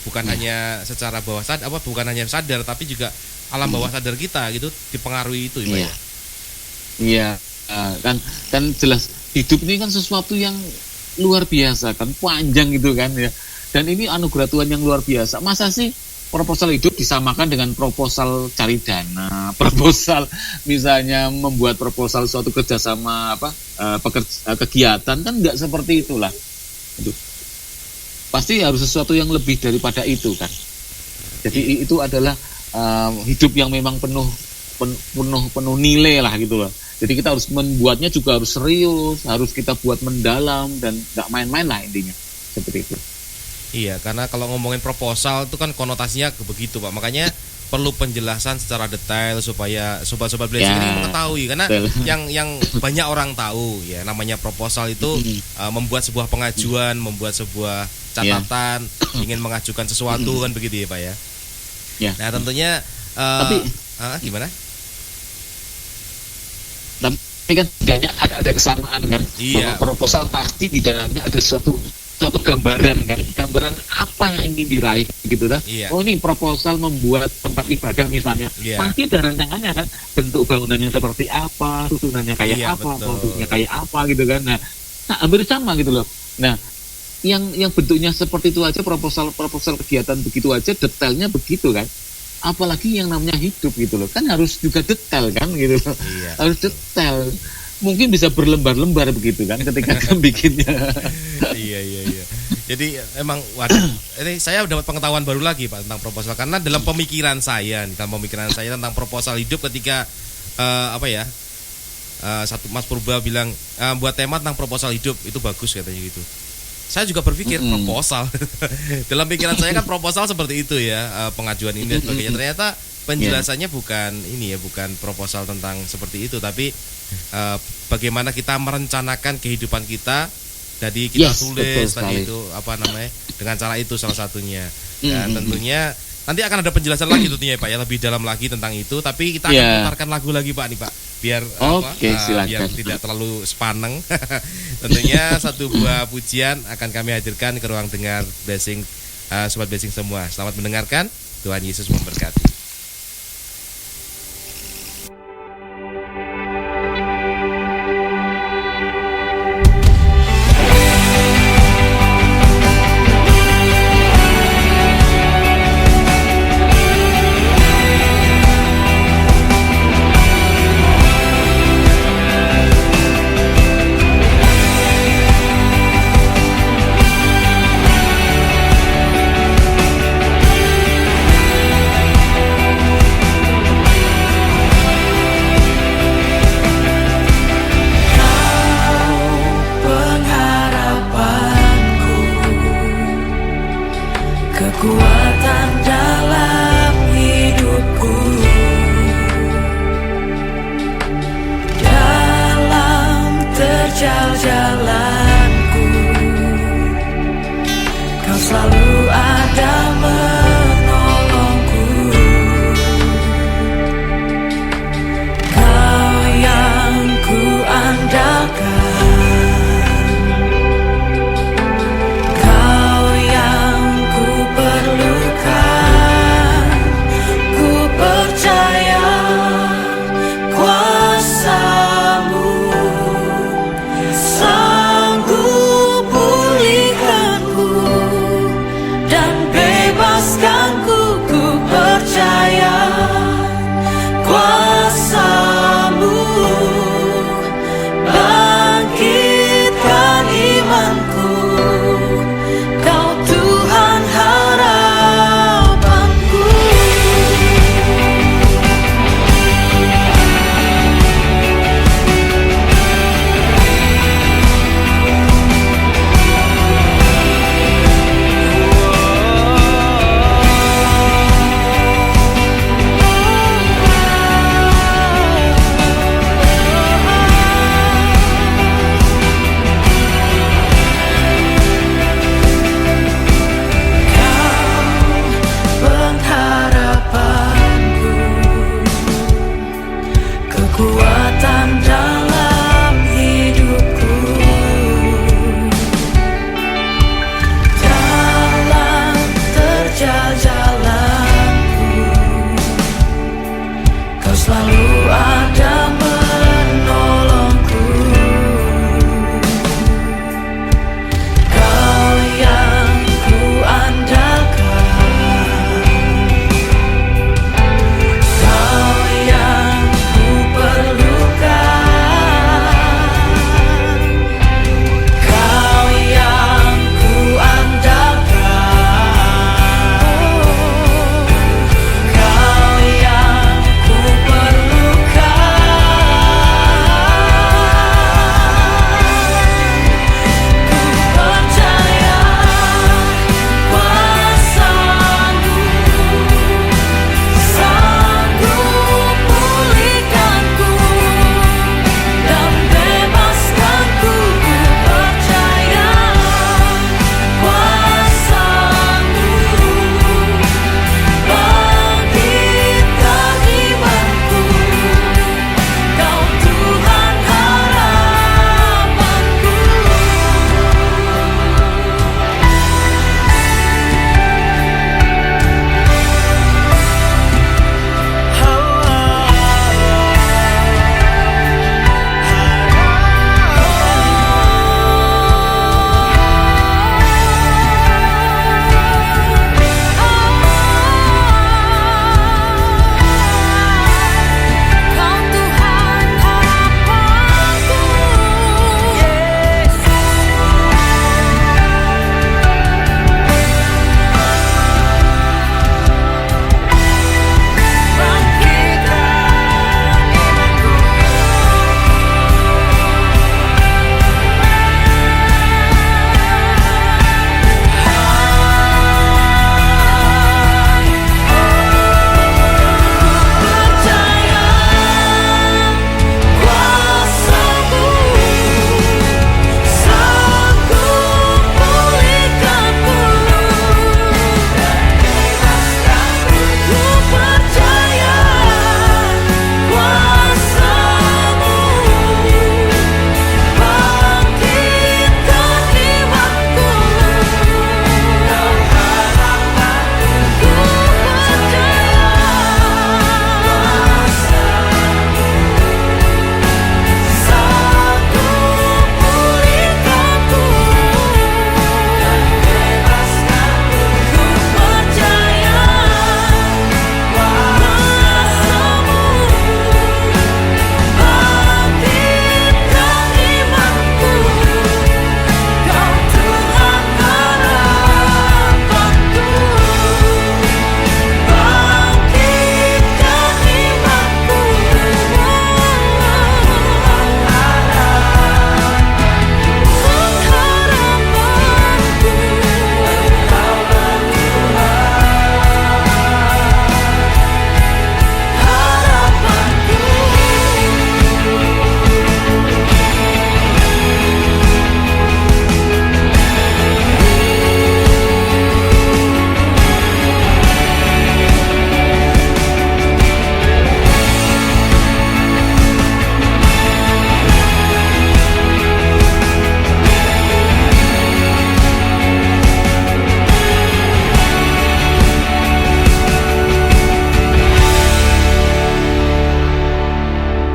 bukan hanya secara bawah sadar, bukan hanya sadar tapi juga alam bawah sadar kita gitu dipengaruhi itu ya. Iya, kan jelas hidup ini kan sesuatu yang luar biasa kan, panjang gitu kan ya. Dan ini anugerah Tuhan yang luar biasa. Masa sih proposal hidup disamakan dengan proposal cari dana, proposal misalnya membuat proposal suatu kerjasama kegiatan, kan nggak seperti itulah. Pasti harus sesuatu yang lebih daripada itu kan. Jadi itu adalah hidup yang memang penuh nilai lah gitu loh. Jadi kita harus membuatnya juga harus serius, harus kita buat mendalam dan nggak main-main lah intinya seperti itu. Iya, karena kalau ngomongin proposal itu kan konotasinya begitu Pak. Makanya perlu penjelasan secara detail supaya sobat-sobat blessing ini mengetahui. Karena yang banyak orang tahu ya namanya proposal itu membuat sebuah pengajuan, membuat sebuah catatan, ingin mengajukan sesuatu kan begitu ya Pak ya. Nah tentunya tapi gimana? Tapi kan tidaknya ada kesamaan kan. Iya. Proposal pasti di dalamnya ada suatu gambaran kan, gambaran apa yang ingin diraih gitu kan. Oh ini proposal membuat tempat ibadah misalnya, pasti ada rancangannya kan, bentuk bangunannya seperti apa, susunannya kayak apa, produknya kayak apa gitu kan. Nah hampir sama gitu loh. Nah yang bentuknya seperti itu aja, proposal kegiatan begitu aja, detailnya begitu kan. Apalagi yang namanya hidup gitu loh, kan harus juga detail kan gitu loh. Harus detail. Mungkin bisa berlembar-lembar begitu kan ketika bikinnya. Iya. Jadi emang ini saya dapat pengetahuan baru lagi Pak tentang proposal karena dalam pemikiran saya tentang proposal hidup ketika satu Mas Purba bilang buat tema tentang proposal hidup itu bagus katanya gitu. Saya juga berpikir proposal. Dalam pikiran saya kan proposal seperti itu ya, pengajuan ini dan sebagainya. Ternyata penjelasannya bukan proposal tentang seperti itu, tapi bagaimana kita merencanakan kehidupan kita. Jadi kita tulis tadi itu dengan cara itu salah satunya. Dan tentunya nanti akan ada penjelasan lagi tentunya Pak ya, lebih dalam lagi tentang itu. Tapi kita akan putarkan lagu lagi Pak nih Pak, biar biar tidak terlalu sepaneng. Tentunya satu buah pujian akan kami hadirkan ke ruang dengar blessing, sobat blessing semua. Selamat mendengarkan. Tuhan Yesus memberkati.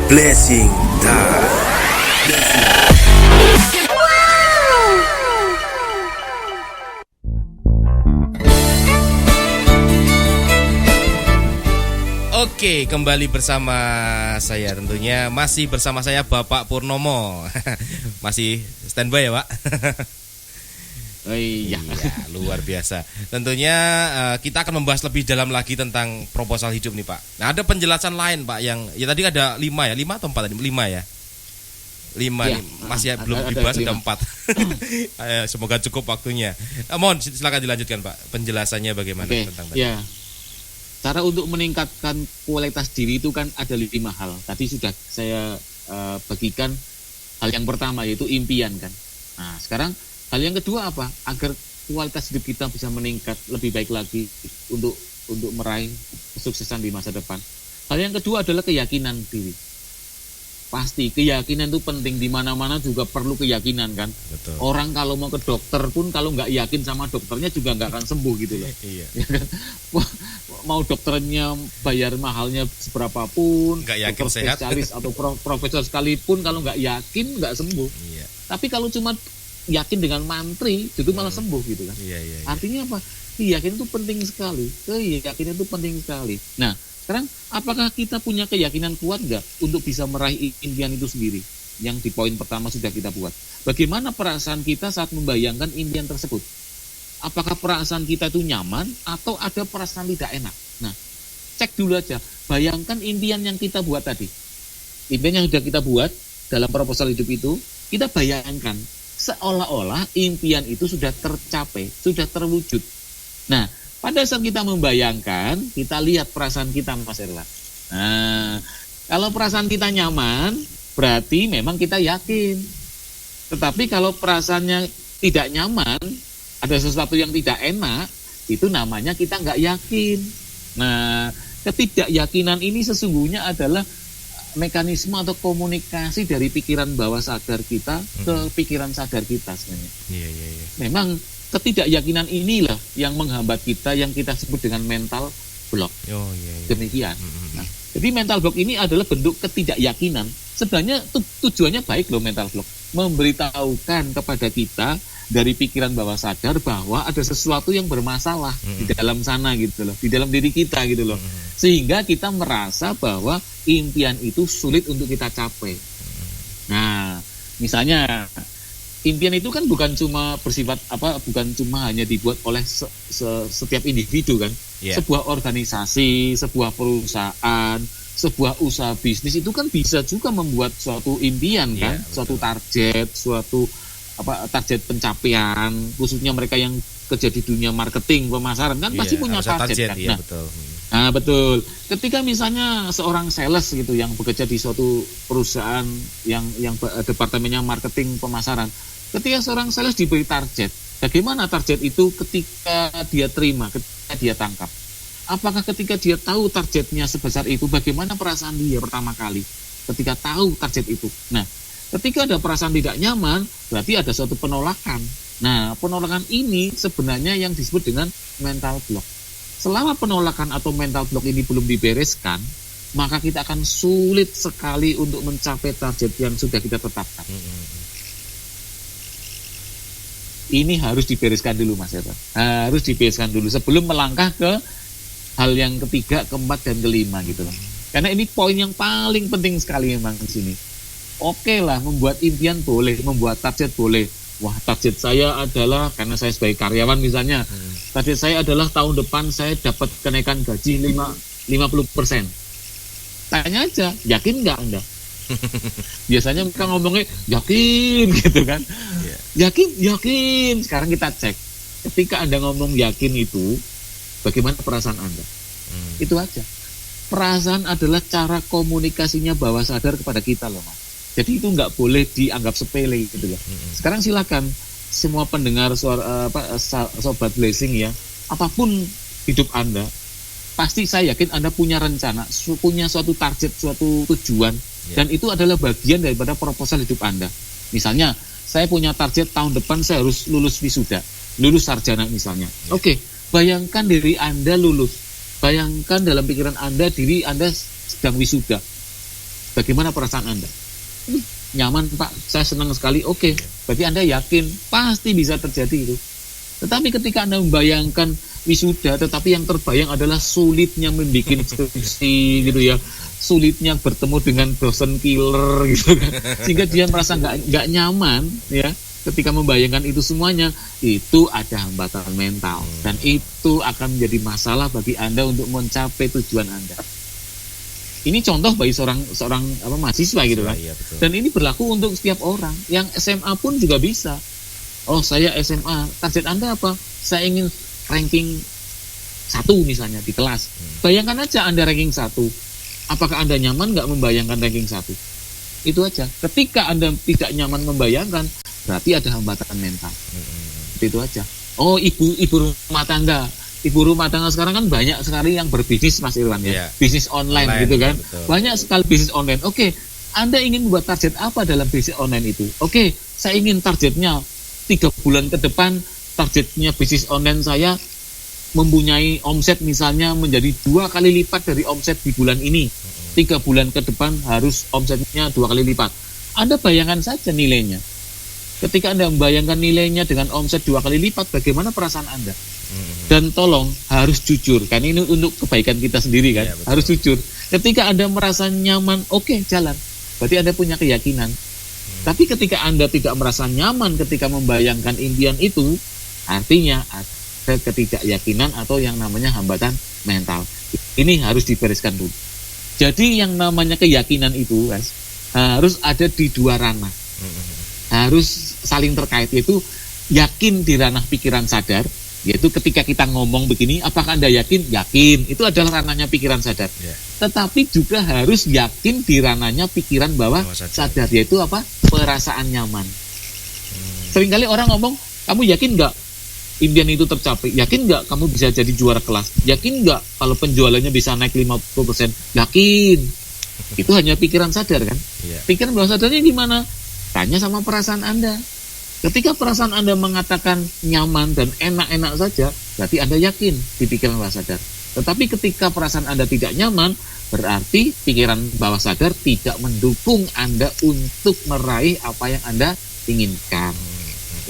Blessing time. Oke, kembali bersama saya tentunya. Masih bersama saya Bapak Purnomo. Masih standby ya Pak? Oh iya. Iya, luar biasa. Tentunya kita akan membahas lebih dalam lagi tentang proposal hidup nih Pak. Nah, ada penjelasan lain Pak yang ya tadi ada 5 ya, 5 atau 4 tadi? 5 ya. 5 Ya, nih, masih belum ada dibahas, ada 5. 4. Semoga cukup waktunya. Mohon silakan dilanjutkan Pak. Penjelasannya bagaimana Oke, tentang tadi? ya. Cara untuk meningkatkan kualitas diri itu kan ada 5 hal. Tadi sudah saya bagikan hal yang pertama yaitu impian kan. Nah, sekarang hal yang kedua apa? Agar kualitas hidup kita bisa meningkat lebih baik lagi untuk meraih kesuksesan di masa depan. Hal yang kedua adalah keyakinan diri. Pasti keyakinan itu penting, di mana-mana juga perlu keyakinan kan. Betul. Orang kalau mau ke dokter pun kalau nggak yakin sama dokternya juga nggak akan sembuh gitu loh. Iya. Ya kan? Mau dokternya bayar mahalnya seberapapun, Nggak yakin dokter sehat. spesialis atau profesor sekalipun kalau nggak yakin nggak sembuh. Iya. Tapi kalau cuma yakin dengan mantri itu malah sembuh gitu kan. Iya. Artinya apa? Keyakinan itu penting sekali. Keyakinan itu penting sekali. Nah, sekarang apakah kita punya keyakinan kuat nggak untuk bisa meraih impian itu sendiri? Yang di poin pertama sudah kita buat. Bagaimana perasaan kita saat membayangkan impian tersebut? Apakah perasaan kita itu nyaman atau ada perasaan tidak enak? Nah, cek dulu aja. Bayangkan impian yang kita buat tadi. Impian yang sudah kita buat dalam proposal hidup itu, kita bayangkan seolah-olah impian itu sudah tercapai, sudah terwujud. Nah, pada saat kita membayangkan, kita lihat perasaan kita, Mas Erlan. Nah, kalau perasaan kita nyaman, berarti memang kita yakin. Tetapi kalau perasaannya tidak nyaman, ada sesuatu yang tidak enak, itu namanya kita nggak yakin. Nah, ketidakyakinan ini sesungguhnya adalah mekanisme atau komunikasi dari pikiran bawah sadar kita ke pikiran sadar kita sebenarnya. Iya. Memang ketidakyakinan inilah yang menghambat kita, yang kita sebut dengan mental block. Oh iya. Demikian. Nah, jadi mental block ini adalah bentuk ketidakyakinan. Sebenarnya tujuannya baik loh mental block. Memberitahukan kepada kita dari pikiran bawah sadar bahwa ada sesuatu yang bermasalah di dalam sana gitu loh, di dalam diri kita gitu loh. Sehingga kita merasa bahwa impian itu sulit untuk kita capai. Nah, misalnya impian itu kan bukan cuma bersifat bukan cuma hanya dibuat oleh setiap individu kan. Yeah. Sebuah organisasi, sebuah perusahaan, sebuah usaha bisnis itu kan bisa juga membuat suatu impian kan, suatu target, suatu target pencapaian, khususnya mereka yang kerja di dunia marketing, pemasaran kan pasti punya target kan. Iya, betul. Nah, betul. Ketika misalnya seorang sales gitu yang bekerja di suatu perusahaan yang departemennya marketing pemasaran, ketika seorang sales diberi target, bagaimana target itu ketika dia terima, ketika dia tangkap? Apakah ketika dia tahu targetnya sebesar itu, bagaimana perasaan dia pertama kali ketika tahu target itu? Nah, ketika ada perasaan tidak nyaman, berarti ada suatu penolakan. Nah, penolakan ini sebenarnya yang disebut dengan mental block. Selama penolakan atau mental block ini belum dibereskan, maka kita akan sulit sekali untuk mencapai target yang sudah kita tetapkan. Ini harus dibereskan dulu, Mas Eta. Harus dibereskan dulu sebelum melangkah ke hal yang ketiga, keempat, dan kelima gitu loh. Karena ini poin yang paling penting sekali memang di sini. Oke lah, membuat impian boleh, membuat target boleh. Wah, target saya adalah, karena saya sebagai karyawan misalnya, target saya adalah tahun depan saya dapat kenaikan gaji 50%. Tanya aja, yakin nggak Anda? Biasanya mereka ngomongnya, yakin gitu kan. Yakin. Sekarang kita cek. Ketika Anda ngomong yakin itu, bagaimana perasaan Anda? Itu aja. Perasaan adalah cara komunikasinya bawah sadar kepada kita loh, Mas. Jadi itu nggak boleh dianggap sepele gitu loh. Sekarang silakan semua pendengar sobat blessing ya, apapun hidup Anda, pasti saya yakin Anda punya rencana, punya suatu target, suatu tujuan, dan itu adalah bagian daripada proposal hidup Anda. Misalnya, saya punya target tahun depan saya harus lulus wisuda, lulus sarjana misalnya. Oke, bayangkan diri Anda lulus. Bayangkan dalam pikiran Anda diri Anda sedang wisuda. bagaimana perasaan Anda? Nyaman Pak, saya senang sekali. Oke, berarti Anda yakin pasti bisa terjadi itu. Tetapi ketika Anda membayangkan wisuda, tetapi yang terbayang adalah sulitnya membuat skripsi gitu ya, sulitnya bertemu dengan dosen killer gitu kan, sehingga dia merasa nggak nyaman ya. Ketika membayangkan itu semuanya, itu ada hambatan mental, dan itu akan menjadi masalah bagi Anda untuk mencapai tujuan Anda. Ini contoh bagi seorang mahasiswa gitu kan. Iya, betul. Dan ini berlaku untuk setiap orang. Yang SMA pun juga bisa. Oh, saya SMA, target Anda apa? Saya ingin ranking 1 misalnya di kelas. Bayangkan aja Anda ranking 1. Apakah Anda nyaman nggak membayangkan ranking 1? Itu aja. Ketika Anda tidak nyaman membayangkan, berarti ada hambatan mental. Itu aja. Oh, ibu rumah tangga. Ibu rumah tangga sekarang kan banyak sekali yang berbisnis, Mas Irwan ya. Yeah. Bisnis online gitu kan. Betul. Banyak sekali bisnis online. Oke, Anda ingin membuat target apa dalam bisnis online itu? Oke, saya ingin targetnya 3 bulan ke depan, targetnya bisnis online saya mempunyai omset misalnya menjadi 2 kali lipat dari omset di bulan ini. 3 bulan ke depan harus omsetnya 2 kali lipat. Anda bayangkan saja nilainya. Ketika Anda membayangkan nilainya dengan omset 2 kali lipat, bagaimana perasaan Anda? Dan tolong harus jujur, karena ini untuk kebaikan kita sendiri kan, Ya, harus jujur. Ketika Anda merasa nyaman, oke, jalan. Berarti Anda punya keyakinan. Tapi ketika Anda tidak merasa nyaman ketika membayangkan impian itu, artinya ada ketidakyakinan atau yang namanya hambatan mental. Ini harus dibereskan dulu. Jadi yang namanya keyakinan itu harus ada di 2 ranah. Harus saling terkait, yaitu yakin di ranah pikiran sadar, yaitu ketika kita ngomong begini, apakah Anda yakin? Yakin. Itu adalah ranahnya pikiran sadar. Yeah. Tetapi juga harus yakin di ranahnya pikiran bawah sadar, yaitu apa? Perasaan nyaman. Seringkali orang ngomong, kamu yakin nggak impian itu tercapai? Yakin nggak kamu bisa jadi juara kelas? Yakin nggak kalau penjualannya bisa naik 50%? Yakin. Itu hanya pikiran sadar kan? Yeah. Pikiran bawah sadarnya gimana? Tanya sama perasaan Anda. Ketika perasaan Anda mengatakan nyaman dan enak-enak saja, berarti Anda yakin di pikiran bawah sadar. Tetapi ketika perasaan Anda tidak nyaman, berarti pikiran bawah sadar tidak mendukung Anda untuk meraih apa yang Anda inginkan.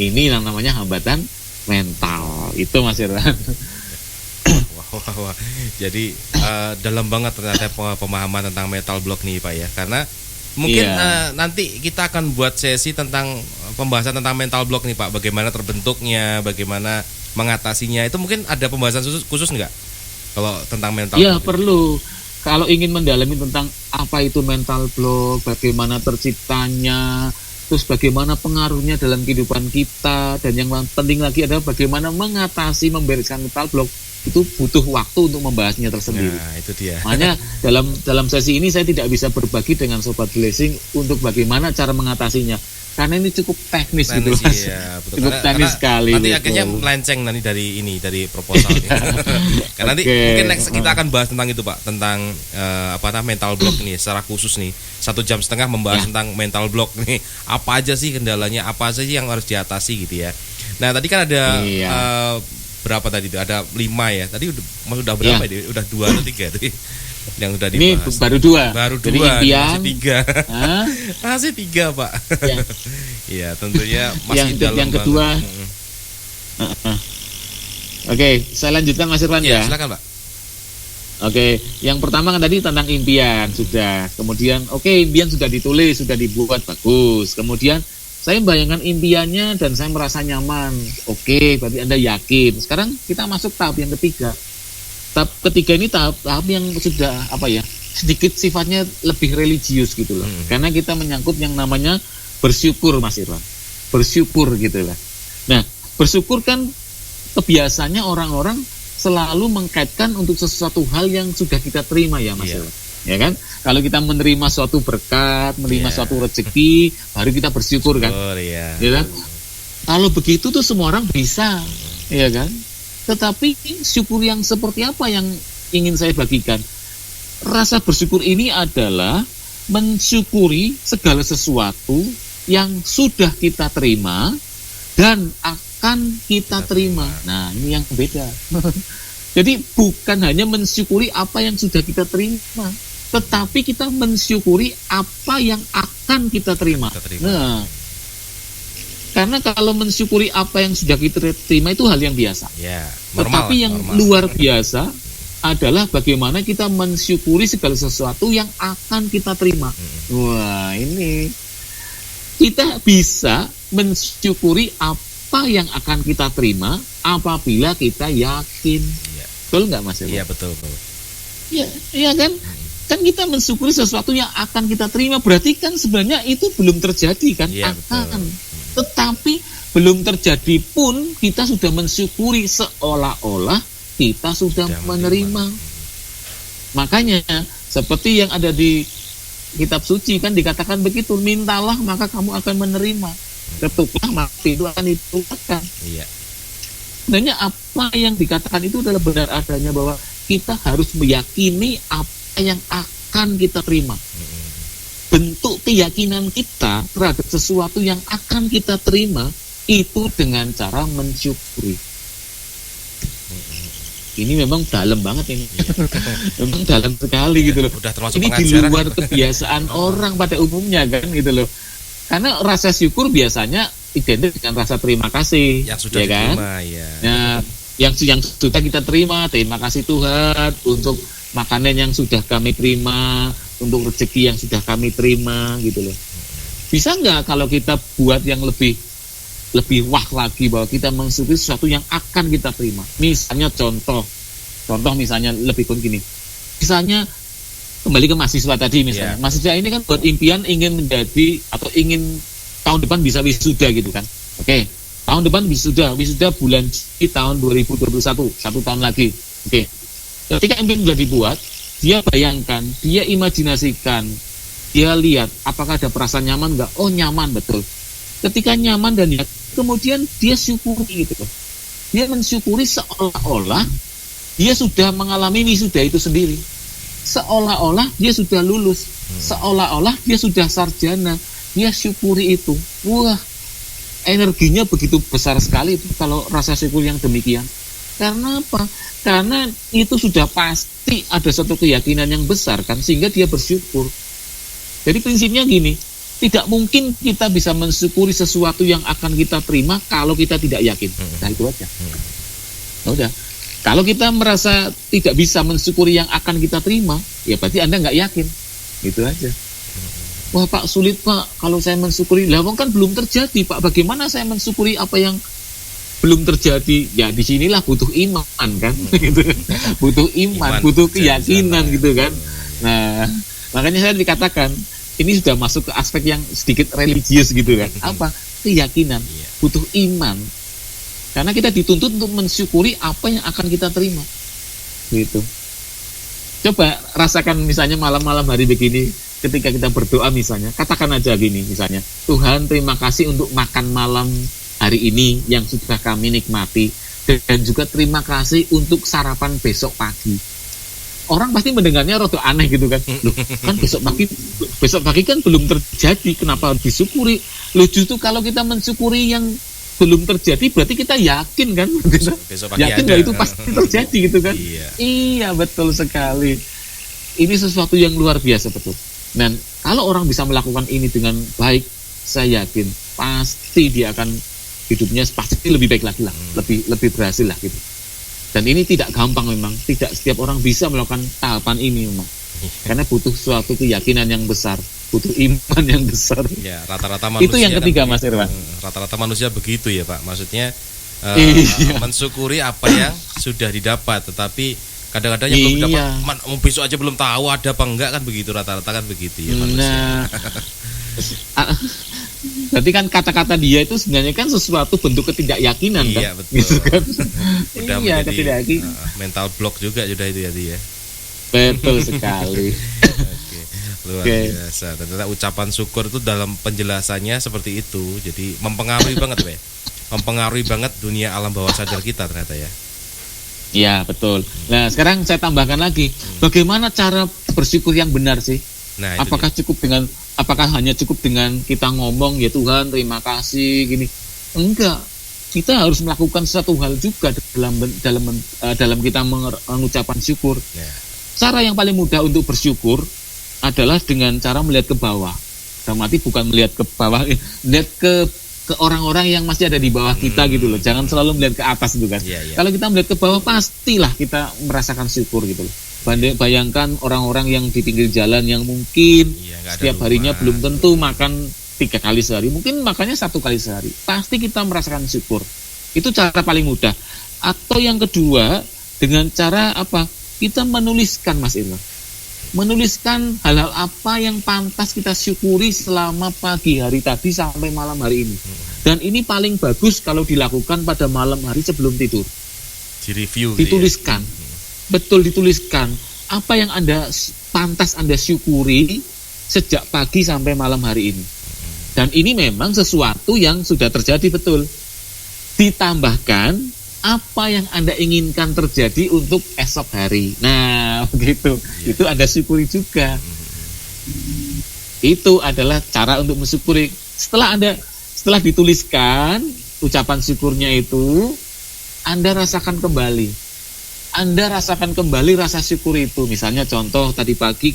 Ini yang namanya hambatan mental. Itu Mas Irwan. Wah. Jadi dalam banget ternyata pemahaman tentang mental block nih Pak ya. Karena mungkin nanti kita akan buat sesi tentang pembahasan tentang mental block nih Pak. Bagaimana terbentuknya, bagaimana mengatasinya. Itu mungkin ada pembahasan khusus nggak kalau tentang mental block? Iya, perlu. Kalau ingin mendalami tentang apa itu mental block, bagaimana terciptanya, terus bagaimana pengaruhnya dalam kehidupan kita, dan yang penting lagi adalah bagaimana mengatasi, membereskan mental block, itu butuh waktu untuk membahasnya tersendiri. Nah, itu dia. Makanya dalam sesi ini saya tidak bisa berbagi dengan Sobat Blessing untuk bagaimana cara mengatasinya, karena ini cukup teknis gitu Mas. Iya, betul. Cukup teknis sekali. Nanti betul. akhirnya melenceng nanti dari proposal. Karena nanti mungkin next kita akan bahas tentang itu Pak, tentang mental block nih secara khusus nih. 1,5 jam membahas tentang mental block nih. Apa aja sih kendalanya, apa aja sih yang harus diatasi gitu ya. Nah, tadi kan ada berapa tadi itu? Ada 5 ya. Tadi udah berapa ya? Udah 2 atau 3 tuh yang udah dibahas. Ini baru 2. Baru 2. Masih 3. Masih 3 Pak. Iya, tentunya masih dalam yang kedua. Oke, saya lanjutkan Mas Irwan ya. Silakan Pak. Oke, yang pertama kan tadi tentang impian sudah. Kemudian impian sudah ditulis, sudah dibuat, bagus. Kemudian saya membayangkan impiannya dan saya merasa nyaman. Oke, berarti Anda yakin. Sekarang kita masuk tahap yang ketiga. Tahap ketiga ini tahap yang sudah sedikit sifatnya lebih religius gitu loh. Karena kita menyangkut yang namanya bersyukur Mas Irwan. Bersyukur gitu lah. Nah, bersyukur kan kebiasaannya orang-orang selalu mengkaitkan untuk sesuatu hal yang sudah kita terima ya Mas Irwan. Ya kan? Kalau kita menerima suatu berkat, menerima suatu rezeki, baru kita bersyukur kan? Ya kan? Kalau begitu tuh semua orang bisa, ya kan? Tetapi syukur yang seperti apa yang ingin saya bagikan? Rasa bersyukur ini adalah mensyukuri segala sesuatu yang sudah kita terima dan akan kita terima. Nah, ini yang beda. Jadi bukan hanya mensyukuri apa yang sudah kita terima, tetapi kita mensyukuri apa yang akan kita terima. Nah, karena kalau mensyukuri apa yang sudah kita terima itu hal yang biasa. Ya, normal, tetapi yang normal. luar biasa adalah bagaimana kita mensyukuri segala sesuatu yang akan kita terima. Wah, ini kita bisa mensyukuri apa yang akan kita terima apabila kita yakin. Iya. Betul nggak, Mas? Iya, betul. Iya kan? Kan kita mensyukuri sesuatu yang akan kita terima, berarti kan sebenarnya itu belum terjadi kan? Iya, akan. betul. Tetapi belum terjadi pun kita sudah mensyukuri seolah-olah kita sudah menerima. Makanya seperti yang ada di kitab suci kan dikatakan begitu, mintalah maka kamu akan menerima, ketuklah maka itu akan ditukarkan. Iya. Sebenarnya apa yang dikatakan itu adalah benar adanya, bahwa kita harus meyakini apa yang akan kita terima. Bentuk keyakinan kita terhadap sesuatu yang akan kita terima itu dengan cara mensyukuri. Ini memang dalam banget ini. Memang dalam sekali gitu loh. Udah termasuk ini di pengajaran. luar kebiasaan orang pada umumnya kan gitu loh. Karena rasa syukur biasanya identik dengan rasa terima kasih, Yang sudah ya kan? diterima, ya. Nah, yang sudah kita terima, terima kasih Tuhan untuk makanan yang sudah kami terima, untuk rezeki yang sudah kami terima gitu loh. Bisa nggak kalau kita buat yang lebih wah lagi, bahwa kita mensyukuri sesuatu yang akan kita terima. Misalnya contoh misalnya lebih pun gini. Misalnya kembali ke mahasiswa tadi misalnya. Yeah. Mahasiswa ini kan buat impian ingin menjadi atau ingin tahun depan bisa wisuda gitu kan. Oke. Tahun depan wisuda bulan Juli tahun 2021, 1 tahun lagi. Oke. Ketika impian sudah dibuat, dia bayangkan, dia imajinasikan, dia lihat apakah ada perasaan nyaman nggak? Oh, nyaman, betul. Ketika nyaman dan kemudian dia syukuri gitu loh. Dia mensyukuri seolah-olah dia sudah mengalami wisuda itu sendiri. Seolah-olah dia sudah lulus. Seolah-olah dia sudah sarjana. Dia syukuri itu. Wah, energinya begitu besar sekali itu kalau rasa syukur yang demikian. Karena apa? Karena itu sudah pasti ada satu keyakinan yang besar kan, sehingga dia bersyukur. Jadi prinsipnya gini, tidak mungkin kita bisa mensyukuri sesuatu yang akan kita terima kalau kita tidak yakin. Nah, itu aja. Udah. Kalau kita merasa tidak bisa mensyukuri yang akan kita terima, ya berarti Anda nggak yakin. Gitu aja. Wah Pak, sulit Pak kalau saya mensyukuri. Lah kan belum terjadi Pak. Bagaimana saya mensyukuri apa yang belum terjadi? Ya disinilah butuh iman kan. Gitu. Butuh iman, butuh keyakinan gitu kan. Nah, makanya saya dikatakan ini sudah masuk ke aspek yang sedikit religius gitu kan. Apa? Keyakinan, butuh iman. Karena kita dituntut untuk mensyukuri apa yang akan kita terima. Gitu. Coba rasakan misalnya malam-malam hari begini, ketika kita berdoa misalnya, katakan aja gini misalnya, Tuhan terima kasih untuk makan malam hari ini yang sudah kami nikmati, dan juga terima kasih untuk sarapan besok pagi. Orang pasti mendengarnya rada aneh gitu kan. Loh, kan besok pagi kan belum terjadi, kenapa harus disyukuri? Loh, justru kalau kita mensyukuri yang belum terjadi berarti kita yakin kan, Besok pagi yakin bahwa itu pasti terjadi gitu kan. Iya, betul sekali. Ini sesuatu yang luar biasa betul. Dan kalau orang bisa melakukan ini dengan baik, saya yakin pasti dia akan hidupnya pasti lebih baik lagi lah, lebih berhasil lah gitu. Dan ini tidak gampang memang, tidak setiap orang bisa melakukan tahapan ini memang. Karena butuh suatu keyakinan yang besar, butuh iman yang besar. Ya, rata-rata manusia. Itu yang ketiga kan, Mas Irwan. Rata-rata manusia begitu ya Pak. Maksudnya mensyukuri apa yang sudah didapat, tetapi kadang-kadang yang belum dapat, besok aja belum tahu ada apa enggak kan begitu, rata-rata kan begitu ya manusia. Nah, berarti kan kata-kata dia itu sebenarnya kan sesuatu bentuk ketidakyakinan kan? Iya, betul. Gitu kan? Udah iya, menjadi ketidakyakinan. Mental block juga sudah itu ya dia. Betul sekali. Oke, luar biasa. Ternyata ucapan syukur itu dalam penjelasannya seperti itu. Jadi mempengaruhi banget, Pak. Mempengaruhi banget dunia alam bawah sadar kita ternyata ya. Iya, betul. Nah, sekarang saya tambahkan lagi. Bagaimana cara bersyukur yang benar sih? Nah, apakah hanya cukup dengan kita ngomong ya Tuhan terima kasih gini? Enggak. Kita harus melakukan satu hal juga dalam kita mengucapkan syukur. Yeah. Cara yang paling mudah untuk bersyukur adalah dengan cara melihat ke bawah. Dalam arti bukan melihat ke bawah, melihat ke orang-orang yang masih ada di bawah kita gitu loh. Jangan selalu melihat ke atas gitu kan. Kalau kita melihat ke bawah, pastilah kita merasakan syukur gitu loh. Bayangkan orang-orang yang di pinggir jalan yang mungkin setiap harinya belum tentu makan 3 kali sehari, mungkin makannya 1 kali sehari. Pasti kita merasakan syukur. Itu cara paling mudah. Atau yang kedua, dengan cara apa? Kita menuliskan, Mas Irwan. Menuliskan hal-hal apa yang pantas kita syukuri selama pagi hari tadi sampai malam hari ini. Dan ini paling bagus kalau dilakukan pada malam hari sebelum tidur. Di-review. Dituliskan. Betul, dituliskan. Apa yang pantas Anda syukuri sejak pagi sampai malam hari ini. Dan ini memang sesuatu yang sudah terjadi, betul. Ditambahkan apa yang Anda inginkan terjadi untuk esok hari. Nah, begitu. Itu Anda syukuri juga. Itu adalah cara untuk mensyukuri. Setelah dituliskan ucapan syukurnya itu, Anda rasakan kembali. Anda rasakan kembali rasa syukur itu. Misalnya contoh tadi pagi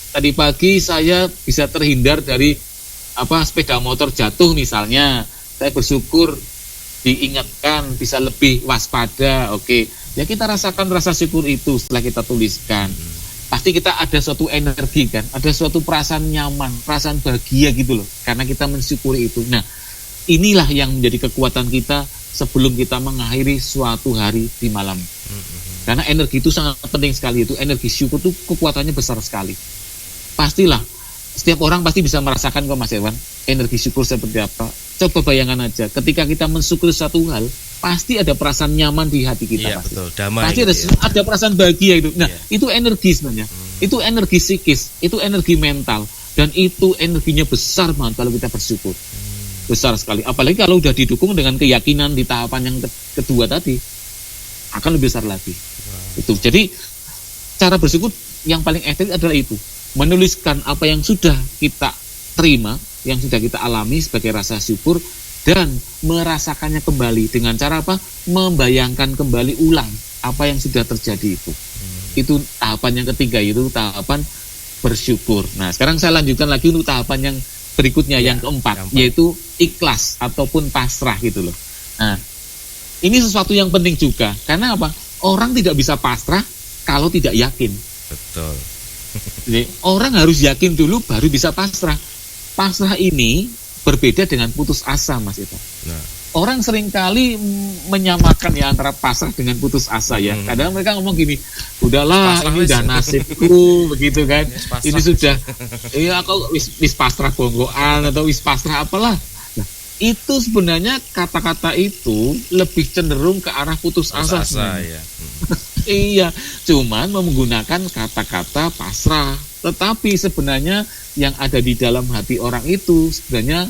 tadi pagi saya bisa terhindar dari sepeda motor jatuh misalnya. Saya bersyukur diingatkan bisa lebih waspada. Oke. Ya kita rasakan rasa syukur itu setelah kita tuliskan. Pasti kita ada suatu energi kan, ada suatu perasaan nyaman, perasaan bahagia gitu loh, karena kita mensyukuri itu. Nah, inilah yang menjadi kekuatan kita sebelum kita mengakhiri suatu hari di malam. Karena energi itu sangat penting sekali, itu energi syukur itu kekuatannya besar sekali. Pastilah setiap orang pasti bisa merasakan kok Mas Irwan, energi syukur seperti apa. Coba bayangkan aja, ketika kita mensyukuri satu hal, pasti ada perasaan nyaman di hati kita. Iya, pasti. Betul, damai. Pasti ada perasaan bahagia itu. Nah, itu energi sebenarnya. Itu energi psikis, itu energi mental, dan itu energinya besar banget kalau kita bersyukur. Besar sekali. Apalagi kalau udah didukung dengan keyakinan di tahapan yang kedua tadi, akan lebih besar lagi. Itu. Jadi cara bersyukur yang paling efektif adalah itu. Menuliskan apa yang sudah kita terima, yang sudah kita alami sebagai rasa syukur, dan merasakannya kembali dengan cara apa? Membayangkan kembali ulang apa yang sudah terjadi itu. Itu tahapan yang ketiga, itu tahapan bersyukur. Nah, sekarang saya lanjutkan lagi untuk tahapan yang berikutnya, yang keempat, yaitu ikhlas ataupun pasrah gitu loh. Nah, ini sesuatu yang penting juga. Karena apa? Orang tidak bisa pasrah kalau tidak yakin. Betul. Jadi, orang harus yakin dulu baru bisa pasrah. Pasrah ini berbeda dengan putus asa, Mas Ito. Nah. Orang seringkali menyamakan ya antara pasrah dengan putus asa ya. Kadang mereka ngomong gini, udahlah pasrah ini udah nasibku begitu kan. Ini sudah aku wis pasrah bonggoan atau wis pasrah apalah. Nah, itu sebenarnya kata-kata itu lebih cenderung ke arah putus asa ya. Iya, cuman menggunakan kata-kata pasrah. Tetapi sebenarnya yang ada di dalam hati orang itu sebenarnya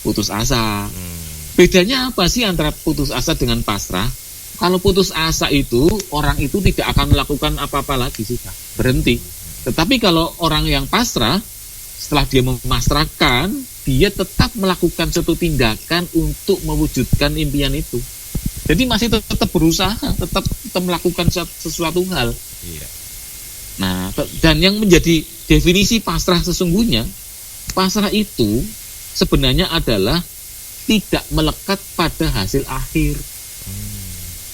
putus asa. Bedanya apa sih antara putus asa dengan pasrah? Kalau putus asa itu, orang itu tidak akan melakukan apa-apa lagi sih, berhenti. Tetapi kalau orang yang pasrah, setelah dia memasrahkan, dia tetap melakukan suatu tindakan untuk mewujudkan impian itu. Jadi masih tetap berusaha, tetap melakukan sesuatu hal. Iya. Nah, dan yang menjadi definisi pasrah sesungguhnya, pasrah itu sebenarnya adalah tidak melekat pada hasil akhir.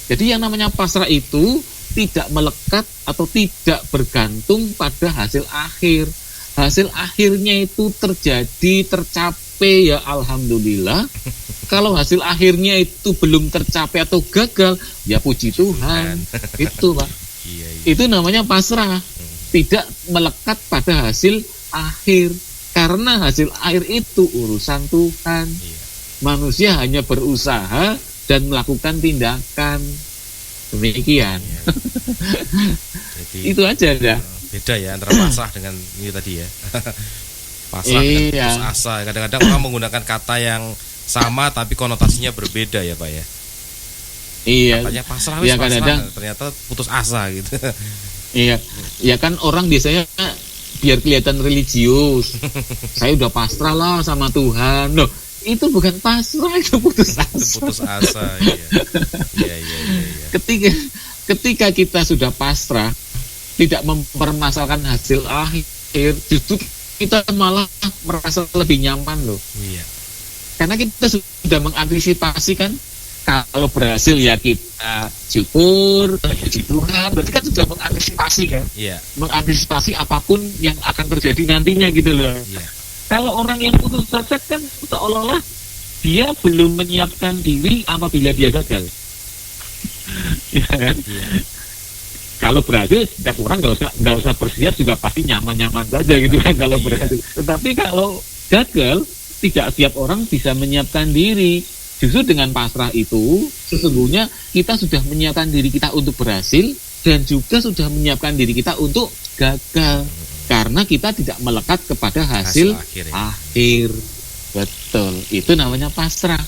Jadi yang namanya pasrah itu tidak melekat atau tidak bergantung pada hasil akhir. Hasil akhirnya itu tercapai ya alhamdulillah. Kalau hasil akhirnya itu belum tercapai atau gagal, ya puji Tuhan. Itu Pak. Iya. Itu namanya pasrah. Tidak melekat pada hasil akhir. Karena hasil akhir itu urusan Tuhan. Iya. Manusia hanya berusaha dan melakukan tindakan. Demikian. Iya. Jadi, itu aja dah. Beda ya antara pasrah dengan ini tadi ya. Pasrah dan putus asa. Kadang-kadang orang menggunakan kata yang sama tapi konotasinya berbeda ya Pak ya. Iya. Katanya pasrah, ya, pasrah, ternyata putus asa gitu. Iya. Ya kan orang biasanya biar kelihatan religius. Saya udah pasrah lah sama Tuhan. Loh, itu bukan pasrah, itu putus asa. Putus asa, iya. Iya. Ketika kita sudah pasrah, tidak mempermasalahkan hasil akhir, berakhir, justru kita malah merasa lebih nyaman loh. Iya. Karena kita sudah mengantisipasi kan, kalau berhasil ya kita syukur, puji Tuhan, berarti kan sudah mengantisipasi kan, Iya. mengantisipasi apapun yang akan terjadi nantinya gitu loh. Iya. Kalau orang yang putus asa kan seolah-olah dia belum menyiapkan diri apabila dia gagal. Ya kan? Iya. Kalau berhasil, setiap orang nggak usah bersiap juga pasti nyaman-nyaman saja gitu kan kalau berhasil. Tetapi kalau gagal, tidak setiap orang bisa menyiapkan diri. Justru dengan pasrah itu, sesungguhnya kita sudah menyiapkan diri kita untuk berhasil dan juga sudah menyiapkan diri kita untuk gagal. Karena kita tidak melekat kepada hasil akhir. Betul, itu namanya pasrah.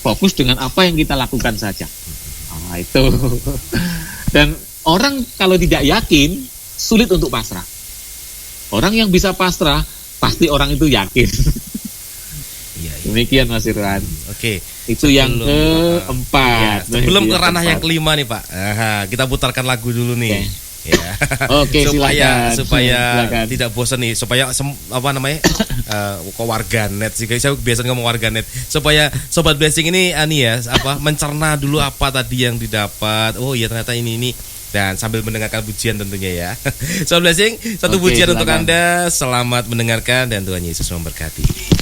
Fokus dengan apa yang kita lakukan saja. Nah, itu. Dan orang kalau tidak yakin, sulit untuk pasrah. Orang yang bisa pasrah, pasti orang itu yakin. Iya. Demikian Mas Irwan. Oke. Itu yang keempat. Sebelum ke ranah yang kelima nih Pak, kita putarkan lagu dulu nih. Oke. Ya. Oke, supaya silakan. tidak bosan nih, supaya kok warganet sih, saya biasa ngomong warganet, supaya sobat blessing ini mencerna dulu apa tadi yang didapat. Oh iya, ternyata ini dan sambil mendengarkan pujian tentunya ya. Sobat blessing, satu Oke, pujian untuk silakan. Anda. Selamat mendengarkan dan Tuhan Yesus memberkati.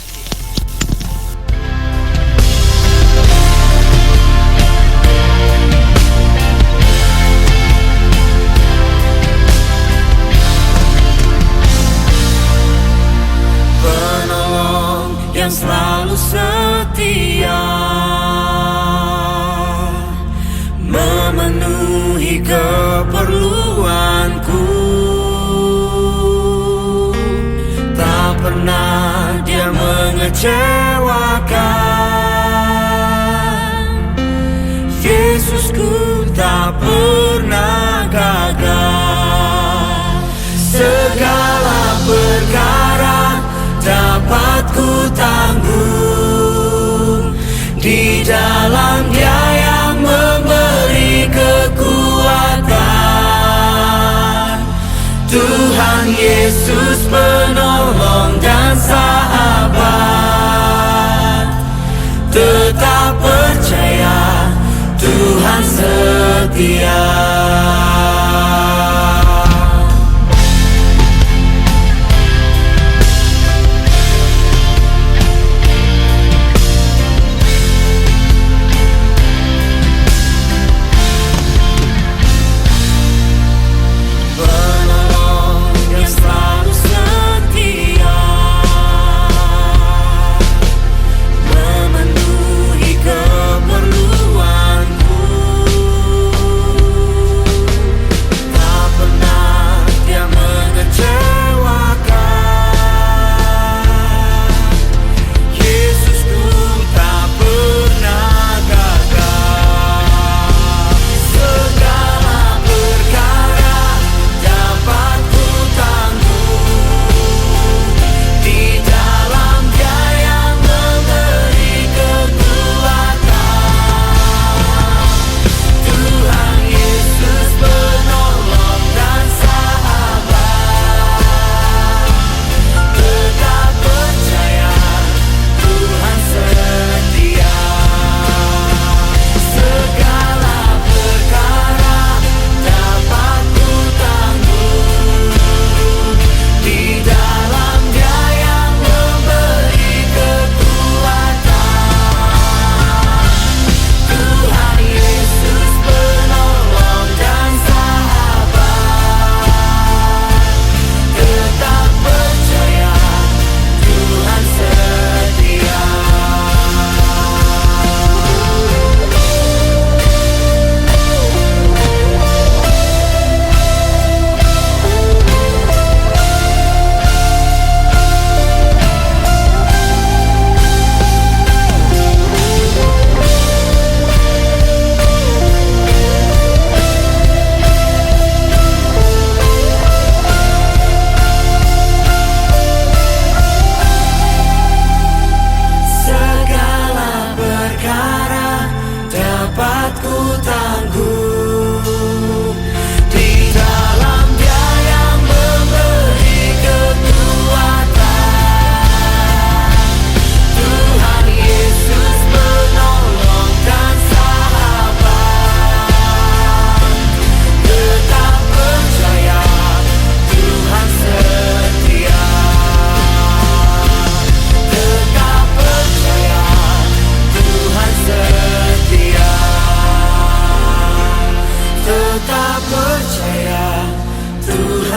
Yang selalu setia memenuhi keperluanku, tak pernah dia mengecewakan. Yesusku tak pernah gagal. Segala perkara dapat ku tanggung di dalam Dia yang memberi kekuatan. Tuhan Yesus penolong dan sahabat, tetap percaya Tuhan setia.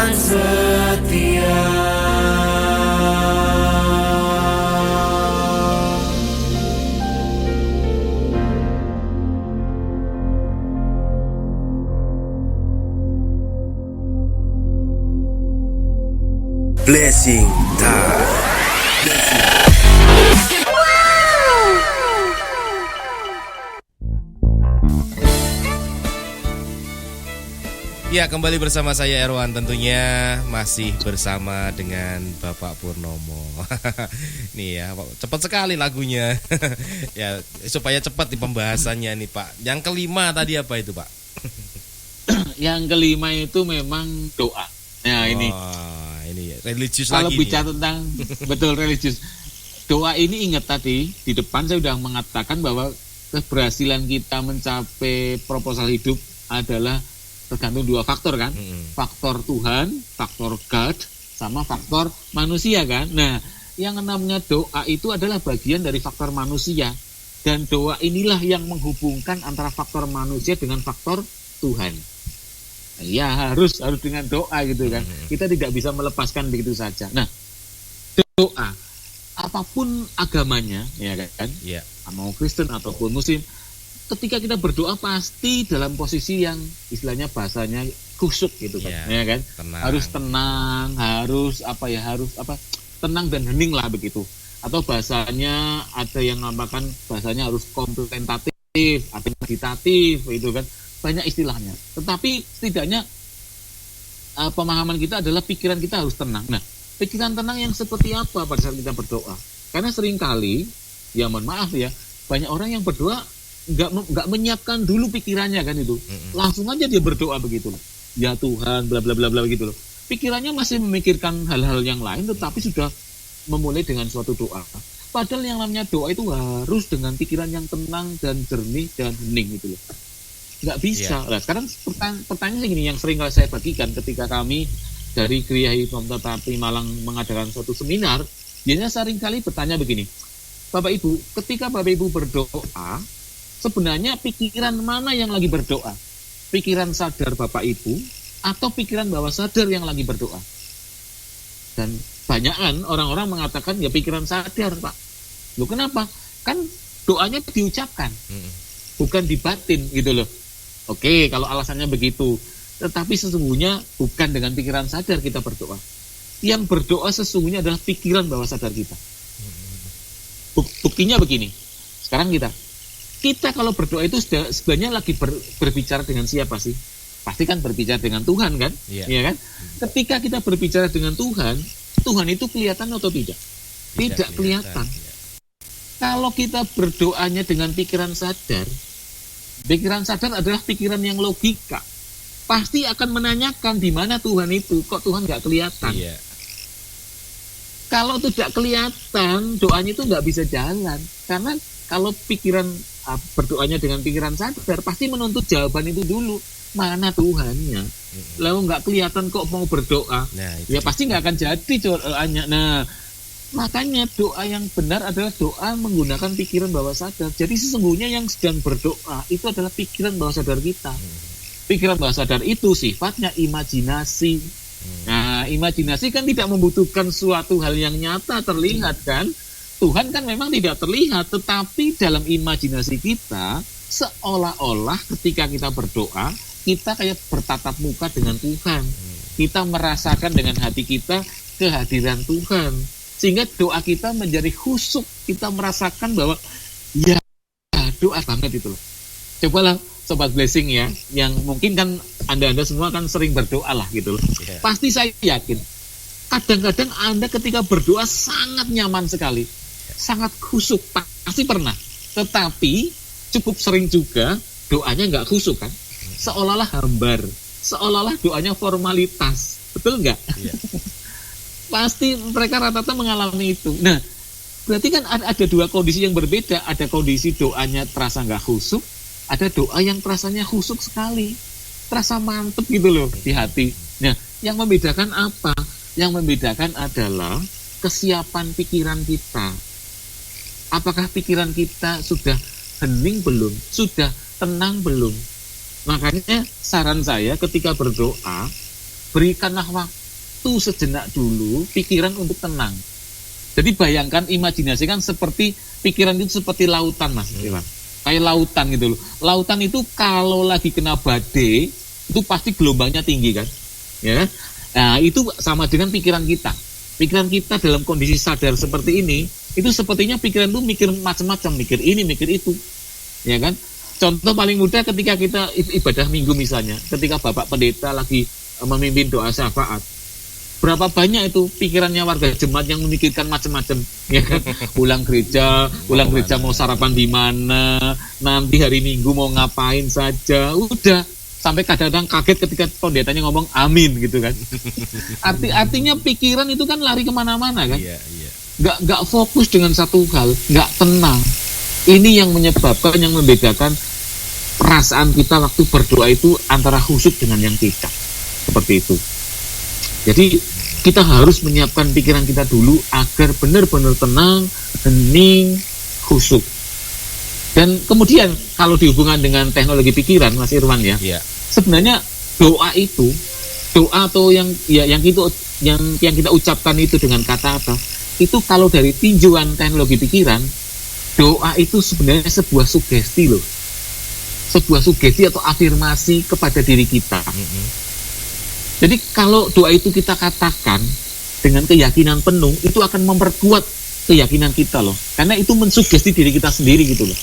Tuhan setia. Blessing time. Ya, kembali bersama saya Erwan, tentunya masih bersama dengan Bapak Purnomo. Nih ya, cepat sekali lagunya. Ya, supaya cepat di pembahasannya nih Pak. Yang kelima tadi apa itu Pak? Yang kelima itu memang doa. Nah, ini religius kalau lagi. bicara tentang betul religius, doa ini ingat tadi di depan saya sudah mengatakan bahwa keberhasilan kita mencapai proposal hidup adalah tergantung dua faktor kan, faktor Tuhan, faktor God, sama faktor manusia kan. Nah, yang namanya doa itu adalah bagian dari faktor manusia, dan doa inilah yang menghubungkan antara faktor manusia dengan faktor Tuhan. Ya harus dengan doa gitu kan. Kita tidak bisa melepaskan begitu saja. Nah, doa apapun agamanya ya kan, mau Kristen ataupun Muslim, ketika kita berdoa pasti dalam posisi yang istilahnya bahasanya khusyuk gitu kan, ya kan. Harus tenang, harus tenang dan hening lah begitu. Atau bahasanya ada yang namakan bahasanya harus kontemplatif atau meditatif gitu kan. Banyak istilahnya, tetapi setidaknya pemahaman kita adalah pikiran kita harus tenang. Nah, pikiran tenang yang seperti apa pada saat kita berdoa? Karena seringkali, ya mohon maaf ya, banyak orang yang berdoa nggak menyiapkan dulu pikirannya kan itu, langsung aja dia berdoa begitu, ya Tuhan, bla bla bla bla gitu loh. Pikirannya masih memikirkan hal-hal yang lain, tetapi sudah memulai dengan suatu doa. Padahal yang namanya doa itu harus dengan pikiran yang tenang dan jernih dan hening gitu loh. Nggak bisa. Nah, sekarang pertanyaan gini yang sering saya bagikan ketika kami dari Gereja Hikmatul Terapi Malang mengadakan suatu seminar, biasanya sering kali bertanya begini, Bapak Ibu, ketika Bapak Ibu berdoa, sebenarnya pikiran mana yang lagi berdoa? Pikiran sadar Bapak Ibu atau pikiran bawah sadar yang lagi berdoa? Dan banyakan orang-orang mengatakan ya pikiran sadar Pak. Loh kenapa? Kan doanya diucapkan, bukan di batin gitu loh. Oke, kalau alasannya begitu. Tetapi sesungguhnya bukan dengan pikiran sadar kita berdoa. Yang berdoa sesungguhnya adalah pikiran bawah sadar kita. Buktinya begini. Sekarang kita kalau berdoa itu sebenarnya lagi berbicara dengan siapa sih? Pasti kan berbicara dengan Tuhan kan? Iya kan? Ketika kita berbicara dengan Tuhan, Tuhan itu kelihatan atau tidak? Tidak kelihatan. Kalau kita berdoanya dengan pikiran sadar adalah pikiran yang logika. Pasti akan menanyakan di mana Tuhan itu, kok Tuhan nggak kelihatan. Kalau tidak kelihatan, doanya itu nggak bisa jalan. Karena kalau berdoanya dengan pikiran sadar, pasti menuntut jawaban itu dulu. Mana Tuhannya? Lalu nggak kelihatan kok mau berdoa. Ya pasti nggak akan jadi doanya. Nah, makanya doa yang benar adalah doa menggunakan pikiran bawah sadar. Jadi sesungguhnya yang sedang berdoa itu adalah pikiran bawah sadar kita. Pikiran bawah sadar itu sifatnya imajinasi. Nah, imajinasi kan tidak membutuhkan suatu hal yang nyata terlihat kan. Tuhan kan memang tidak terlihat, tetapi dalam imajinasi kita seolah-olah ketika kita berdoa, kita kayak bertatap muka dengan Tuhan. Kita merasakan dengan hati kita kehadiran Tuhan. Sehingga doa kita menjadi khusyuk, kita merasakan bahwa ya doa banget itu loh. Cobalah Sobat Blessing ya, yang mungkin kan Anda semua kan sering berdoa lah gitu loh. Pasti saya yakin, kadang-kadang Anda ketika berdoa sangat nyaman sekali, sangat khusyuk, pasti pernah. Tetapi cukup sering juga doanya nggak khusyuk kan, seolah-olah hambar, seolah-olah doanya formalitas, betul nggak? Pasti mereka rata-rata mengalami itu. Nah, berarti kan ada dua kondisi yang berbeda. Ada kondisi doanya terasa nggak khusyuk, ada doa yang rasanya khusyuk sekali, terasa mantep gitu loh di hati. Nah, yang membedakan apa? Yang membedakan adalah kesiapan pikiran kita. Apakah pikiran kita sudah hening belum? Sudah tenang belum? Makanya saran saya ketika berdoa, berikanlah waktu sejenak dulu pikiran untuk tenang. Jadi bayangkan, imajinasikan seperti pikiran itu seperti lautan, Mas Iwan. Kayak lautan gitu loh. Lautan itu kalau lagi kena badai itu pasti gelombangnya tinggi kan, ya. Nah itu sama dengan pikiran kita. Pikiran kita dalam kondisi sadar seperti ini, itu sepertinya pikiran itu mikir macam-macam, mikir ini, mikir itu, ya kan. Contoh paling mudah ketika kita ibadah minggu misalnya, ketika Bapak Pendeta lagi memimpin doa syafaat, berapa banyak itu pikirannya warga jemaat yang memikirkan macam-macam, ya kan? Pulang gereja mau sarapan di mana, nanti hari Minggu mau ngapain saja, udah. Sampai kadang-kadang kaget ketika pendetanya ngomong amin gitu kan. Artinya pikiran itu kan lari kemana-mana kan. Iya. Nggak fokus dengan satu hal, nggak tenang. Ini yang menyebabkan, yang membedakan perasaan kita waktu berdoa itu antara khusyuk dengan yang tidak. Seperti itu. Jadi kita harus menyiapkan pikiran kita dulu agar benar-benar tenang, hening, khusyuk. Dan kemudian kalau dihubungkan dengan teknologi pikiran, Mas Irwan ya, sebenarnya doa atau yang kita ucapkan itu dengan kata-kata itu, kalau dari tinjauan teknologi pikiran, doa itu sebenarnya sebuah sugesti loh, sebuah sugesti atau afirmasi kepada diri kita. Jadi kalau doa itu kita katakan dengan keyakinan penuh, itu akan memperkuat keyakinan kita loh, karena itu mensugesti diri kita sendiri gitu loh.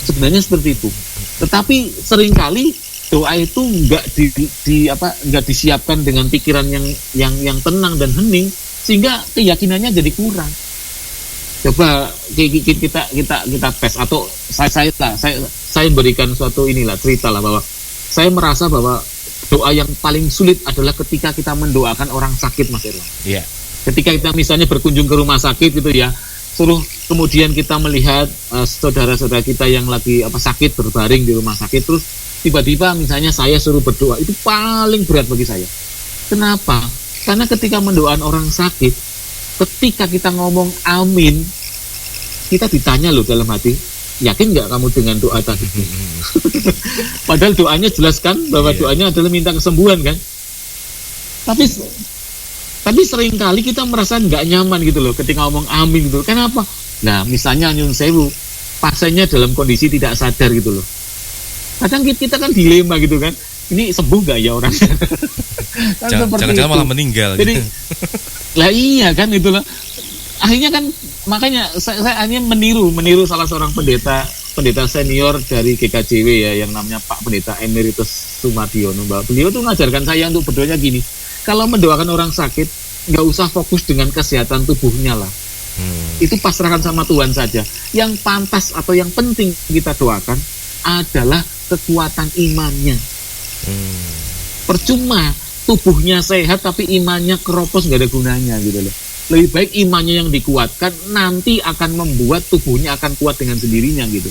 Sebenarnya seperti itu. Tetapi seringkali doa itu nggak disiapkan dengan pikiran yang tenang dan hening, sehingga keyakinannya jadi kurang. Coba kita tes, atau saya berikan suatu cerita lah, bahwa saya merasa bahwa doa yang paling sulit adalah ketika kita mendoakan orang sakit, Mas Irwan. Iya. Ketika kita misalnya berkunjung ke rumah sakit gitu ya, kemudian kita melihat saudara-saudara kita yang lagi sakit berbaring di rumah sakit, terus tiba-tiba misalnya saya suruh berdoa, itu paling berat bagi saya. Kenapa? Karena ketika mendoakan orang sakit, ketika kita ngomong amin, kita ditanya loh dalam hati, yakin nggak kamu dengan doa tadi? Padahal doanya jelaskan bahwa doanya adalah minta kesembuhan kan. Tapi seringkali kita merasa nggak nyaman gitu loh ketika ngomong amin gitu. Kenapa? Nah, misalnya nyun sewu, pasiennya dalam kondisi tidak sadar gitu loh. Kadang kita kan dilema gitu kan. Ini sembuh nggak ya orangnya? Kan Jangan-jangan malah meninggal. Jadi, lah iya kan itu loh. Akhirnya kan, makanya saya hanya meniru salah seorang pendeta senior dari GKJW ya, yang namanya Pak Pendeta Emeritus Sumadiono. Beliau tuh ngajarkan saya untuk berdoanya gini. Kalau mendoakan orang sakit, nggak usah fokus dengan kesehatan tubuhnya lah. Itu pasrahkan sama Tuhan saja. Yang pantas atau yang penting kita doakan adalah kekuatan imannya. Percuma tubuhnya sehat tapi imannya keropos, nggak ada gunanya gitu loh. Lebih baik imannya yang dikuatkan, nanti akan membuat tubuhnya akan kuat dengan sendirinya gitu.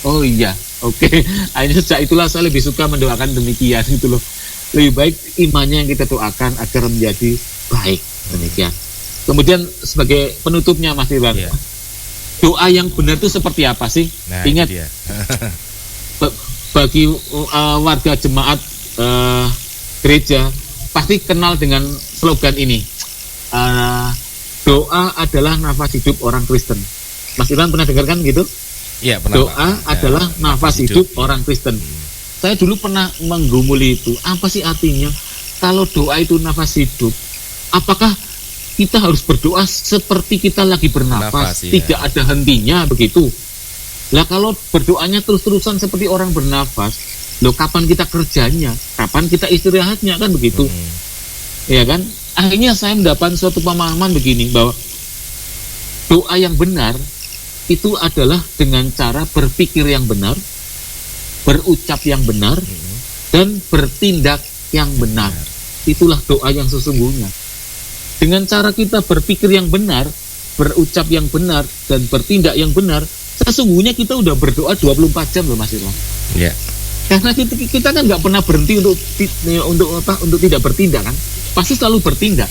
Oh iya, oke. Akhirnya sejak itulah saya lebih suka mendoakan demikian gitu loh. Lebih baik imannya yang kita doakan agar menjadi baik, demikian. Kemudian sebagai penutupnya Mas Irwan, doa yang benar itu seperti apa sih? Nah, ingat, bagi warga jemaat gereja pasti kenal dengan slogan ini, doa adalah nafas hidup orang Kristen. Mas Irwan pernah dengarkan gitu? Iya, pernah. Doa adalah nafas hidup orang Kristen. Saya dulu pernah menggumuli itu. Apa sih artinya? Kalau doa itu nafas hidup, apakah kita harus berdoa seperti kita lagi bernafas, tidak ada hentinya begitu? Lah kalau berdoanya terus-terusan seperti orang bernafas, loh kapan kita kerjanya? Kapan kita istirahatnya, kan begitu? Ya kan? Akhirnya saya mendapat suatu pemahaman begini, bahwa doa yang benar itu adalah dengan cara berpikir yang benar, berucap yang benar, dan bertindak yang benar. Itulah doa yang sesungguhnya. Dengan cara kita berpikir yang benar, berucap yang benar, dan bertindak yang benar, sesungguhnya kita udah berdoa 24 jam loh Mas Irwan. Iya. Karena kita kan nggak pernah berhenti untuk tidak bertindak kan. Pasti selalu bertindak.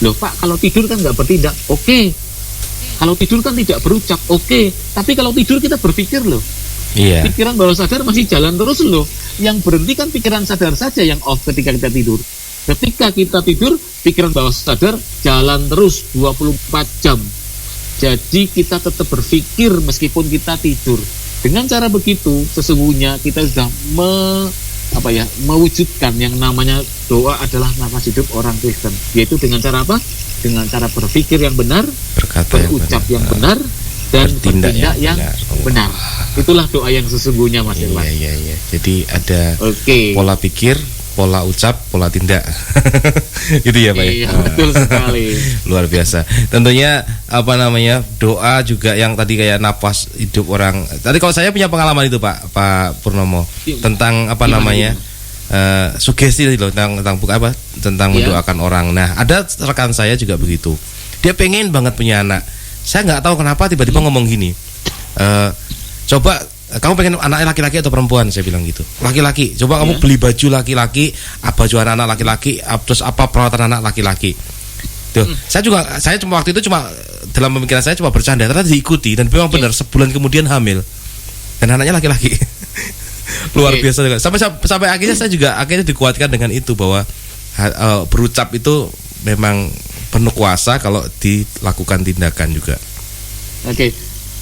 Loh Pak, kalau tidur kan nggak bertindak. Oke. Kalau tidur kan tidak berucap. Oke. Tapi kalau tidur kita berpikir loh. Iya. Pikiran bawah sadar masih jalan terus loh. Yang berhenti kan pikiran sadar saja yang off ketika kita tidur. Ketika kita tidur, pikiran bawah sadar jalan terus 24 jam. Jadi kita tetap berpikir meskipun kita tidur. Dengan cara begitu, sesungguhnya kita sudah mewujudkan yang namanya doa adalah nafas hidup orang Kristen. Yaitu dengan cara apa? Dengan cara berpikir yang benar, Berkata berucap yang benar, dan bertindak bertindak yang benar. Itulah doa yang sesungguhnya, Mas Irwan. Iya. Jadi ada Oke. pola pikir, pola ucap, pola tindak. Gitu ya, Pak. Iya, betul sekali. Luar biasa. Tentunya doa juga yang tadi kayak napas hidup orang. Tadi kalau saya punya pengalaman itu, Pak Purnomo, tentang sugesti loh, tentang mendoakan orang. Nah, ada rekan saya juga begitu. Dia pengen banget punya anak. Saya nggak tahu kenapa tiba-tiba ngomong gini. Coba kamu pengen anaknya laki-laki atau perempuan? Saya bilang gitu. Laki-laki. Coba kamu beli baju laki-laki, baju anak laki-laki, terus apa perawatan anak laki-laki. Tuh, saya cuma waktu itu dalam pemikiran saya cuma bercanda, ternyata diikuti dan memang benar sebulan kemudian hamil. Dan anaknya laki-laki. Luar biasa juga. Sampai akhirnya saya juga dikuatkan dengan itu bahwa berucap itu memang penuh kuasa kalau dilakukan tindakan juga. Oke.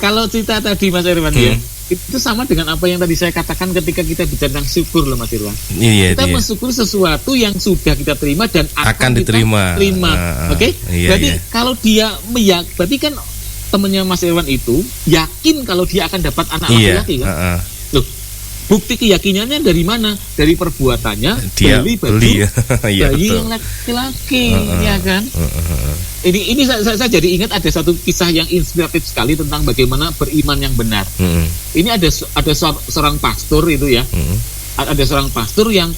Kalau cerita tadi Mas Irwan ya, itu sama dengan apa yang tadi saya katakan ketika kita bicara tentang syukur loh Mas Irwan. Iya, kita mensyukuri sesuatu yang sudah kita terima dan akan diterima. Oke? Berarti kalau dia berarti kan temannya Mas Irwan itu yakin kalau dia akan dapat anak laki-laki kan? Loh, bukti keyakinannya dari mana? Dari perbuatannya, dia beli baju bayi yang laki-laki, ya kan? Ini saya jadi ingat ada satu kisah yang inspiratif sekali tentang bagaimana beriman yang benar. Ini ada seorang pastor itu ya. Ada seorang pastor yang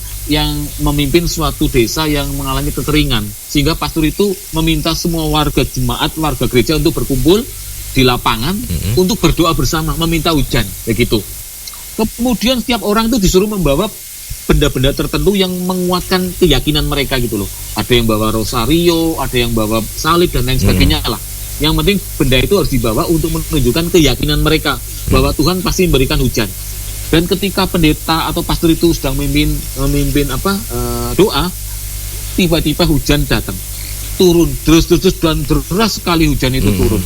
memimpin suatu desa yang mengalami kekeringan, sehingga pastor itu meminta semua warga jemaat, warga gereja untuk berkumpul di lapangan untuk berdoa bersama, meminta hujan, begitu. Kemudian setiap orang itu disuruh membawa benda-benda tertentu yang menguatkan keyakinan mereka gitu loh. Ada yang bawa rosario, ada yang bawa salib dan lain sebagainya lah. Yang penting benda itu harus dibawa untuk menunjukkan keyakinan mereka bahwa Tuhan pasti memberikan hujan. Dan ketika pendeta atau pastor itu sedang memimpin doa, tiba-tiba hujan datang, turun terus dan deras sekali hujan itu turun.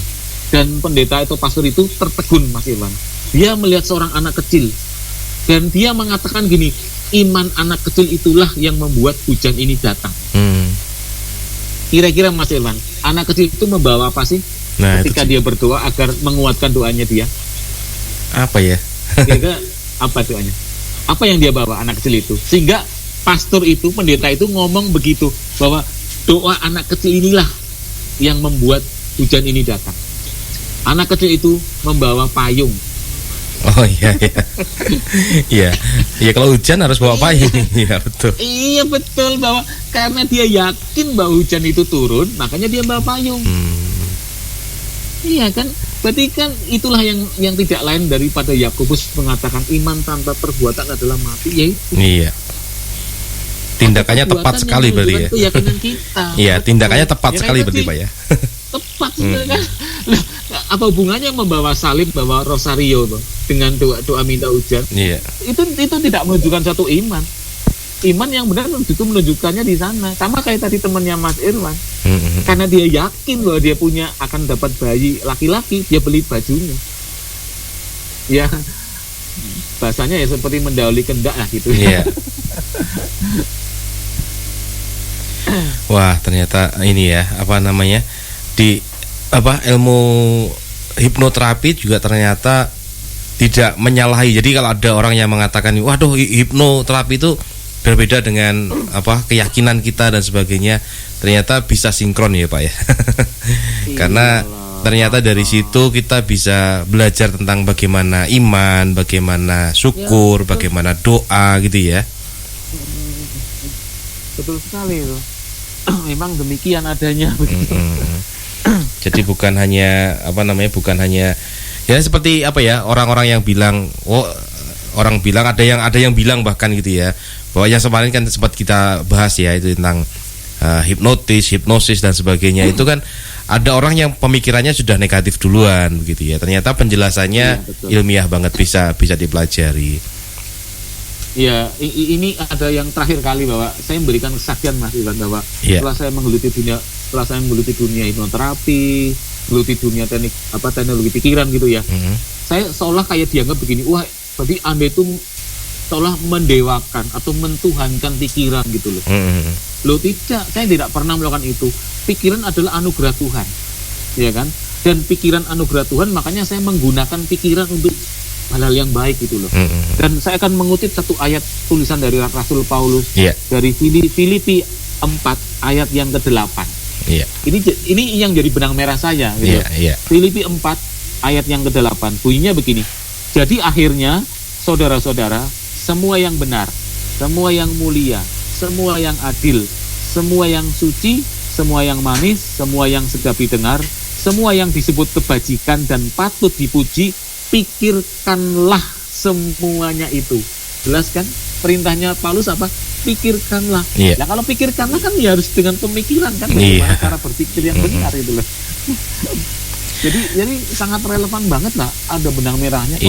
Dan pendeta atau pastor itu tertegun, Mas Irwan. Dia melihat seorang anak kecil dan dia mengatakan gini, iman anak kecil itulah yang membuat hujan ini datang. Kira-kira Mas Irwan, anak kecil itu membawa apa sih ketika dia berdoa agar menguatkan doanya dia? Apa ya? Kira-kira apa doanya? Apa yang dia bawa anak kecil itu? Sehingga pastor itu, pendeta itu ngomong begitu, bahwa doa anak kecil inilah yang membuat hujan ini datang. Anak kecil itu membawa payung. Oh iya. Iya kalau hujan harus bawa payung. Iya betul. Iya betul, bahwa karena dia yakin bahwa hujan itu turun, makanya dia bawa payung. Iya kan? Berarti kan itulah yang tidak lain daripada Yakobus mengatakan iman tanpa perbuatan adalah mati, yaitu. Iya. Tindakannya tepat sekali berarti ya. Keyakinan kita. Iya, tindakannya tepat sekali berarti Pak ya. Tepat kan? Apa hubungannya membawa salib, bawa rosario dengan doa minta hujan? Iya. Itu tidak menunjukkan satu iman. Iman yang benar itu menunjukkannya di sana. Sama kayak tadi temannya Mas Irwan. Karena dia yakin bahwa dia akan dapat bayi laki-laki, dia beli bajunya. Ya, bahasanya ya seperti mendahului kendak lah gitu. Iya. Wah, ternyata ini ya, ilmu hipnoterapi juga ternyata tidak menyalahi. Jadi kalau ada orang yang mengatakan, waduh hipnoterapi itu berbeda dengan keyakinan kita dan sebagainya, ternyata bisa sinkron ya Pak ya. Karena ternyata dari situ kita bisa belajar tentang bagaimana iman, bagaimana syukur, bagaimana doa gitu ya. Betul sekali itu. Memang demikian adanya. Jadi bukan hanya ya seperti orang-orang yang bilang, orang bilang ada yang bilang bahkan gitu ya, bahwa yang kemarin kan sempat kita bahas ya, itu tentang hipnosis dan sebagainya. Itu kan ada orang yang pemikirannya sudah negatif duluan begitu ya. Ternyata penjelasannya betul. ilmiah banget, bisa dipelajari. Ya, ini ada yang terakhir kali bahwa saya memberikan kesaksian Mas Iwan bahwa Iya. setelah saya menggeluti dunia hipnoterapi, menggeluti dunia teknologi pikiran gitu ya. Saya seolah kayak dianggap begini, wah, berarti Anda itu seolah mendewakan atau mentuhankan pikiran gitu loh. Loh tidak, saya tidak pernah melakukan itu. Pikiran adalah anugerah Tuhan, ya kan? Dan pikiran anugerah Tuhan, makanya saya menggunakan pikiran untuk hal-hal yang baik gitu loh. Dan saya akan mengutip satu ayat tulisan dari Rasul Paulus dari Filipi 4 ayat yang ke-8. Ini yang jadi benang merah saya gitu. Filipi 4 ayat yang ke-8 bunyinya begini. Jadi akhirnya saudara-saudara, semua yang benar, semua yang mulia, semua yang adil, semua yang suci, semua yang manis, semua yang sedap didengar, semua yang disebut kebajikan dan patut dipuji, pikirkanlah semuanya itu. Jelas kan? Perintahnya Paulus apa? Pikirkanlah. Nah kalau pikirkanlah kan ya harus dengan pemikiran kan, bagaimana cara berpikir yang benar itu loh. jadi sangat relevan banget lah, ada benang merahnya.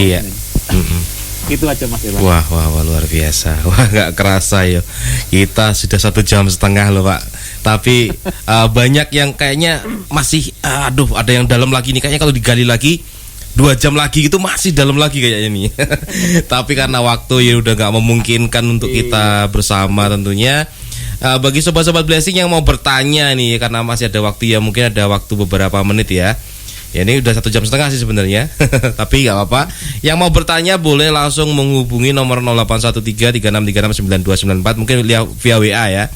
Itu aja Mas Ewan. Wah luar biasa. Wah nggak kerasa ya, kita sudah 1,5 jam loh Pak. Tapi banyak yang kayaknya masih ada yang dalam lagi nih. Kayaknya kalau digali lagi 2 jam lagi itu masih dalam lagi kayaknya nih. Tapi karena waktu ya udah nggak memungkinkan untuk kita bersama tentunya. Bagi sobat-sobat blessing yang mau bertanya nih, karena masih ada waktu ya, mungkin ada waktu beberapa menit ya. Ya ini udah 1,5 jam sih sebenarnya. Tapi nggak apa-apa. Yang mau bertanya boleh langsung menghubungi nomor 081336369294, mungkin via WA ya.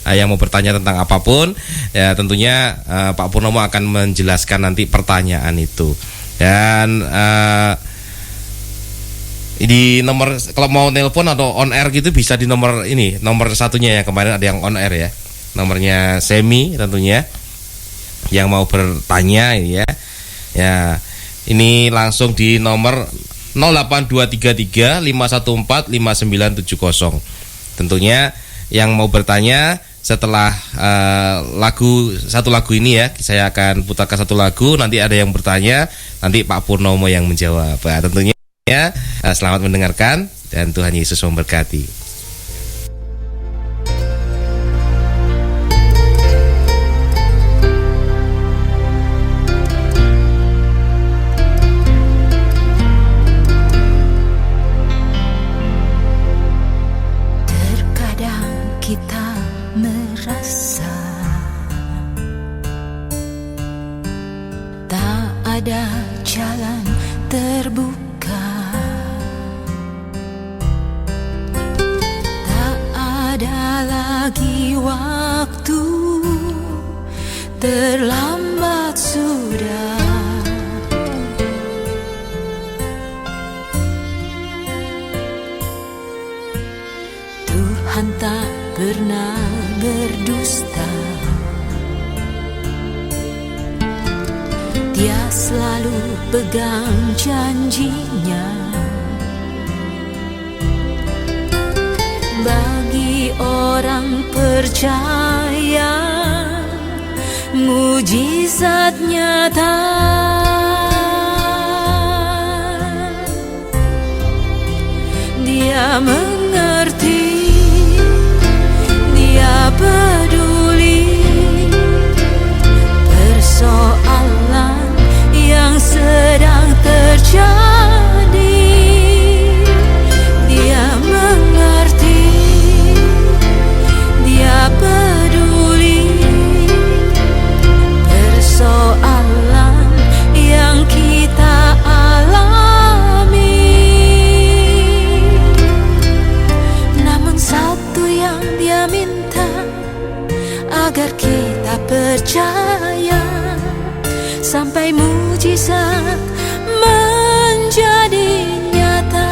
Yang mau bertanya tentang apapun ya, tentunya Pak Purnomo akan menjelaskan nanti pertanyaan itu. Dan di nomor, kalau mau telepon atau on air gitu bisa di nomor ini, nomor satunya ya, kemarin ada yang on air ya, nomornya Semi tentunya, yang mau bertanya ya. Ya, ini langsung di nomor 08233 514 5970. Tentunya yang mau bertanya setelah satu lagu ini ya, saya akan putarkan satu lagu, nanti ada yang bertanya, nanti Pak Purnomo yang menjawab. Nah, tentunya selamat mendengarkan dan Tuhan Yesus memberkati. Ada jalan terbuka, tak ada lagi waktu, terlambat sudah. Tuhan tak pernah berdusta, Dia selalu pegang janjinya. Bagi orang percaya, mujizat nyata. Dia mengerti, Dia peduli persoalan yang sedang terjadi. Dia mengerti, Dia peduli persoalan yang kita alami. Namun satu yang Dia minta, agar kita percaya sampai mujizat menjadi nyata.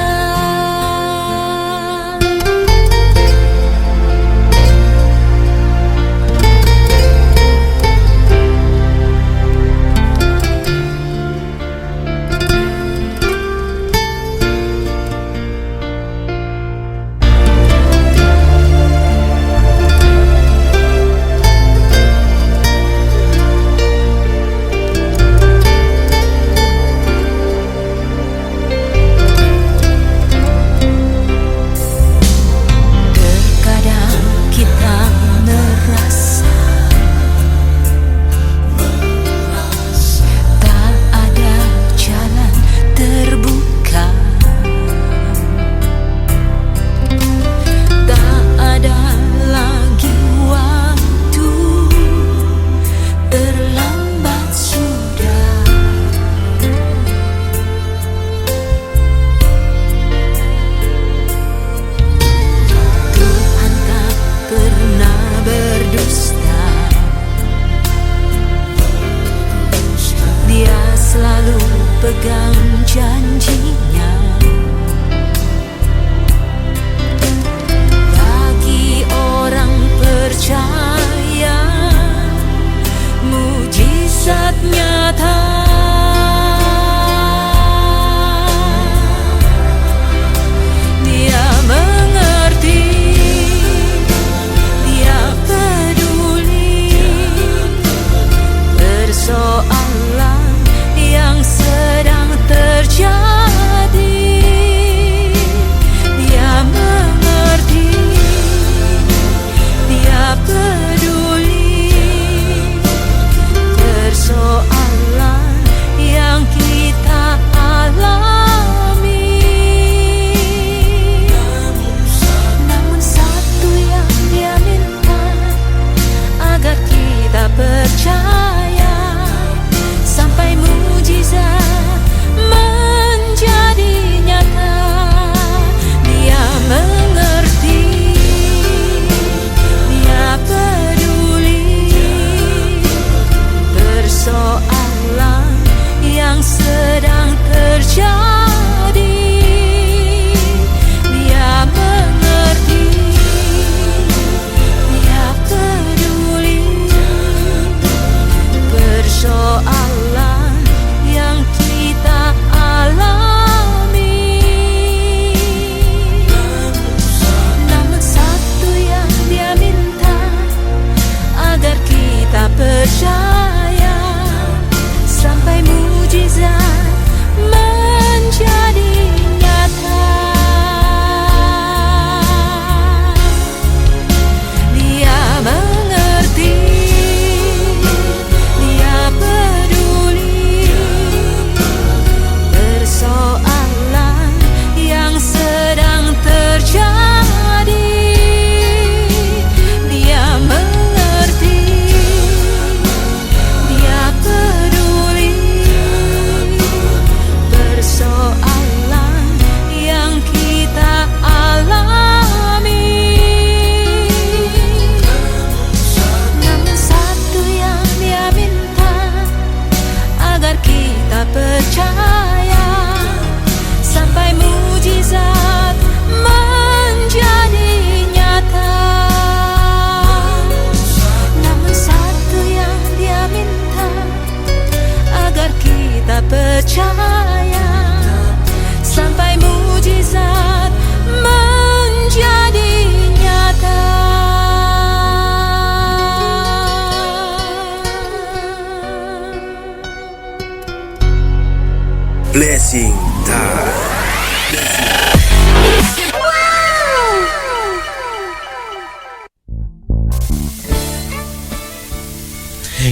Blessing time.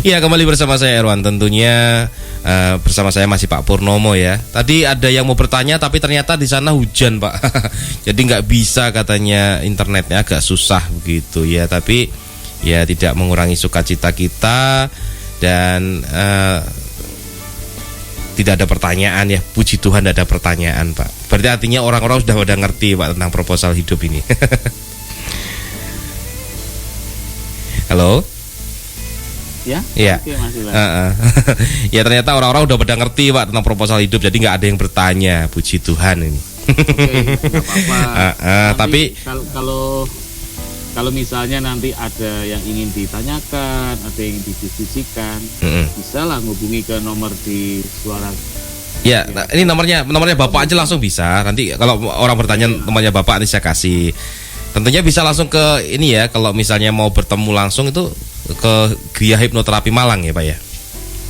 Ya, kembali bersama saya Erwan, tentunya bersama saya masih Pak Purnomo ya. Tadi ada yang mau bertanya tapi ternyata di sana hujan, Pak. Jadi nggak bisa katanya, internetnya agak susah begitu ya. Tapi ya tidak mengurangi sukacita kita dan tidak ada pertanyaan ya. Puji Tuhan tidak ada pertanyaan, Pak. Berarti artinya orang-orang sudah pada ngerti, Pak, tentang proposal hidup ini. Halo. Ya, Ya. Oke, Mas Iwan. Ya ternyata orang-orang udah pada ngerti, Pak, tentang proposal hidup. Jadi nggak ada yang bertanya. Puji Tuhan ini. Oke, nggak apa-apa. Tapi kalau misalnya nanti ada yang ingin ditanyakan, ada yang didiskusikan, bisa lah hubungi ke nomor di suara. ya, nah, ini nomornya Bapak aja langsung bisa. Nanti kalau orang bertanya nomornya Bapak nanti saya kasih. Tentunya bisa langsung ke ini ya. Kalau misalnya mau bertemu langsung itu ke Gria Hipnoterapi Malang ya, Pak ya.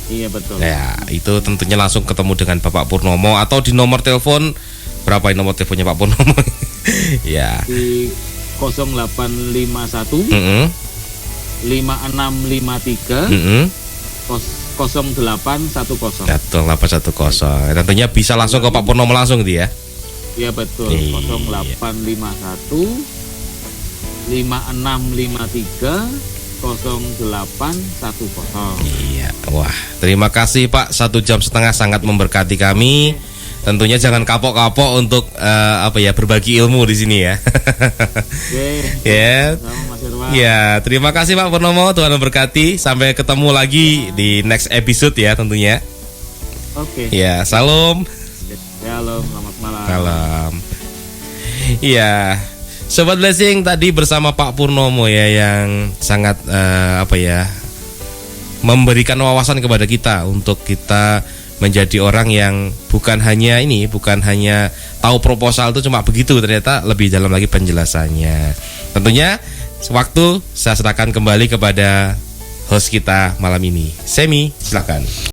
Iya betul. Ya, itu tentunya langsung ketemu dengan Bapak Purnomo atau di nomor telepon berapa ini nomor teleponnya Pak Purnomo? Ya. Di 0851 5653 0810. Betul, 810. Tentunya bisa langsung ke Pak Purnomo langsung gitu ya. Iya betul. Iya. 0851 5653 0810. Iya, wah, terima kasih Pak, 1,5 jam sangat memberkati kami. Tentunya jangan kapok-kapok untuk berbagi ilmu di sini ya. Oke. Ya. Sama Mas Irwan. Ya, terima kasih Pak Purnomo, Tuhan memberkati. Sampai ketemu lagi di next episode ya tentunya. Oke. Ya, salam. Shalom, selamat malam. Salam. Iya. Sobat Blessing, tadi bersama Pak Purnomo ya yang sangat memberikan wawasan kepada kita untuk kita menjadi orang yang bukan hanya tahu proposal itu cuma begitu, ternyata lebih dalam lagi penjelasannya. Tentunya waktu saya serahkan kembali kepada host kita malam ini. Semi, silakan.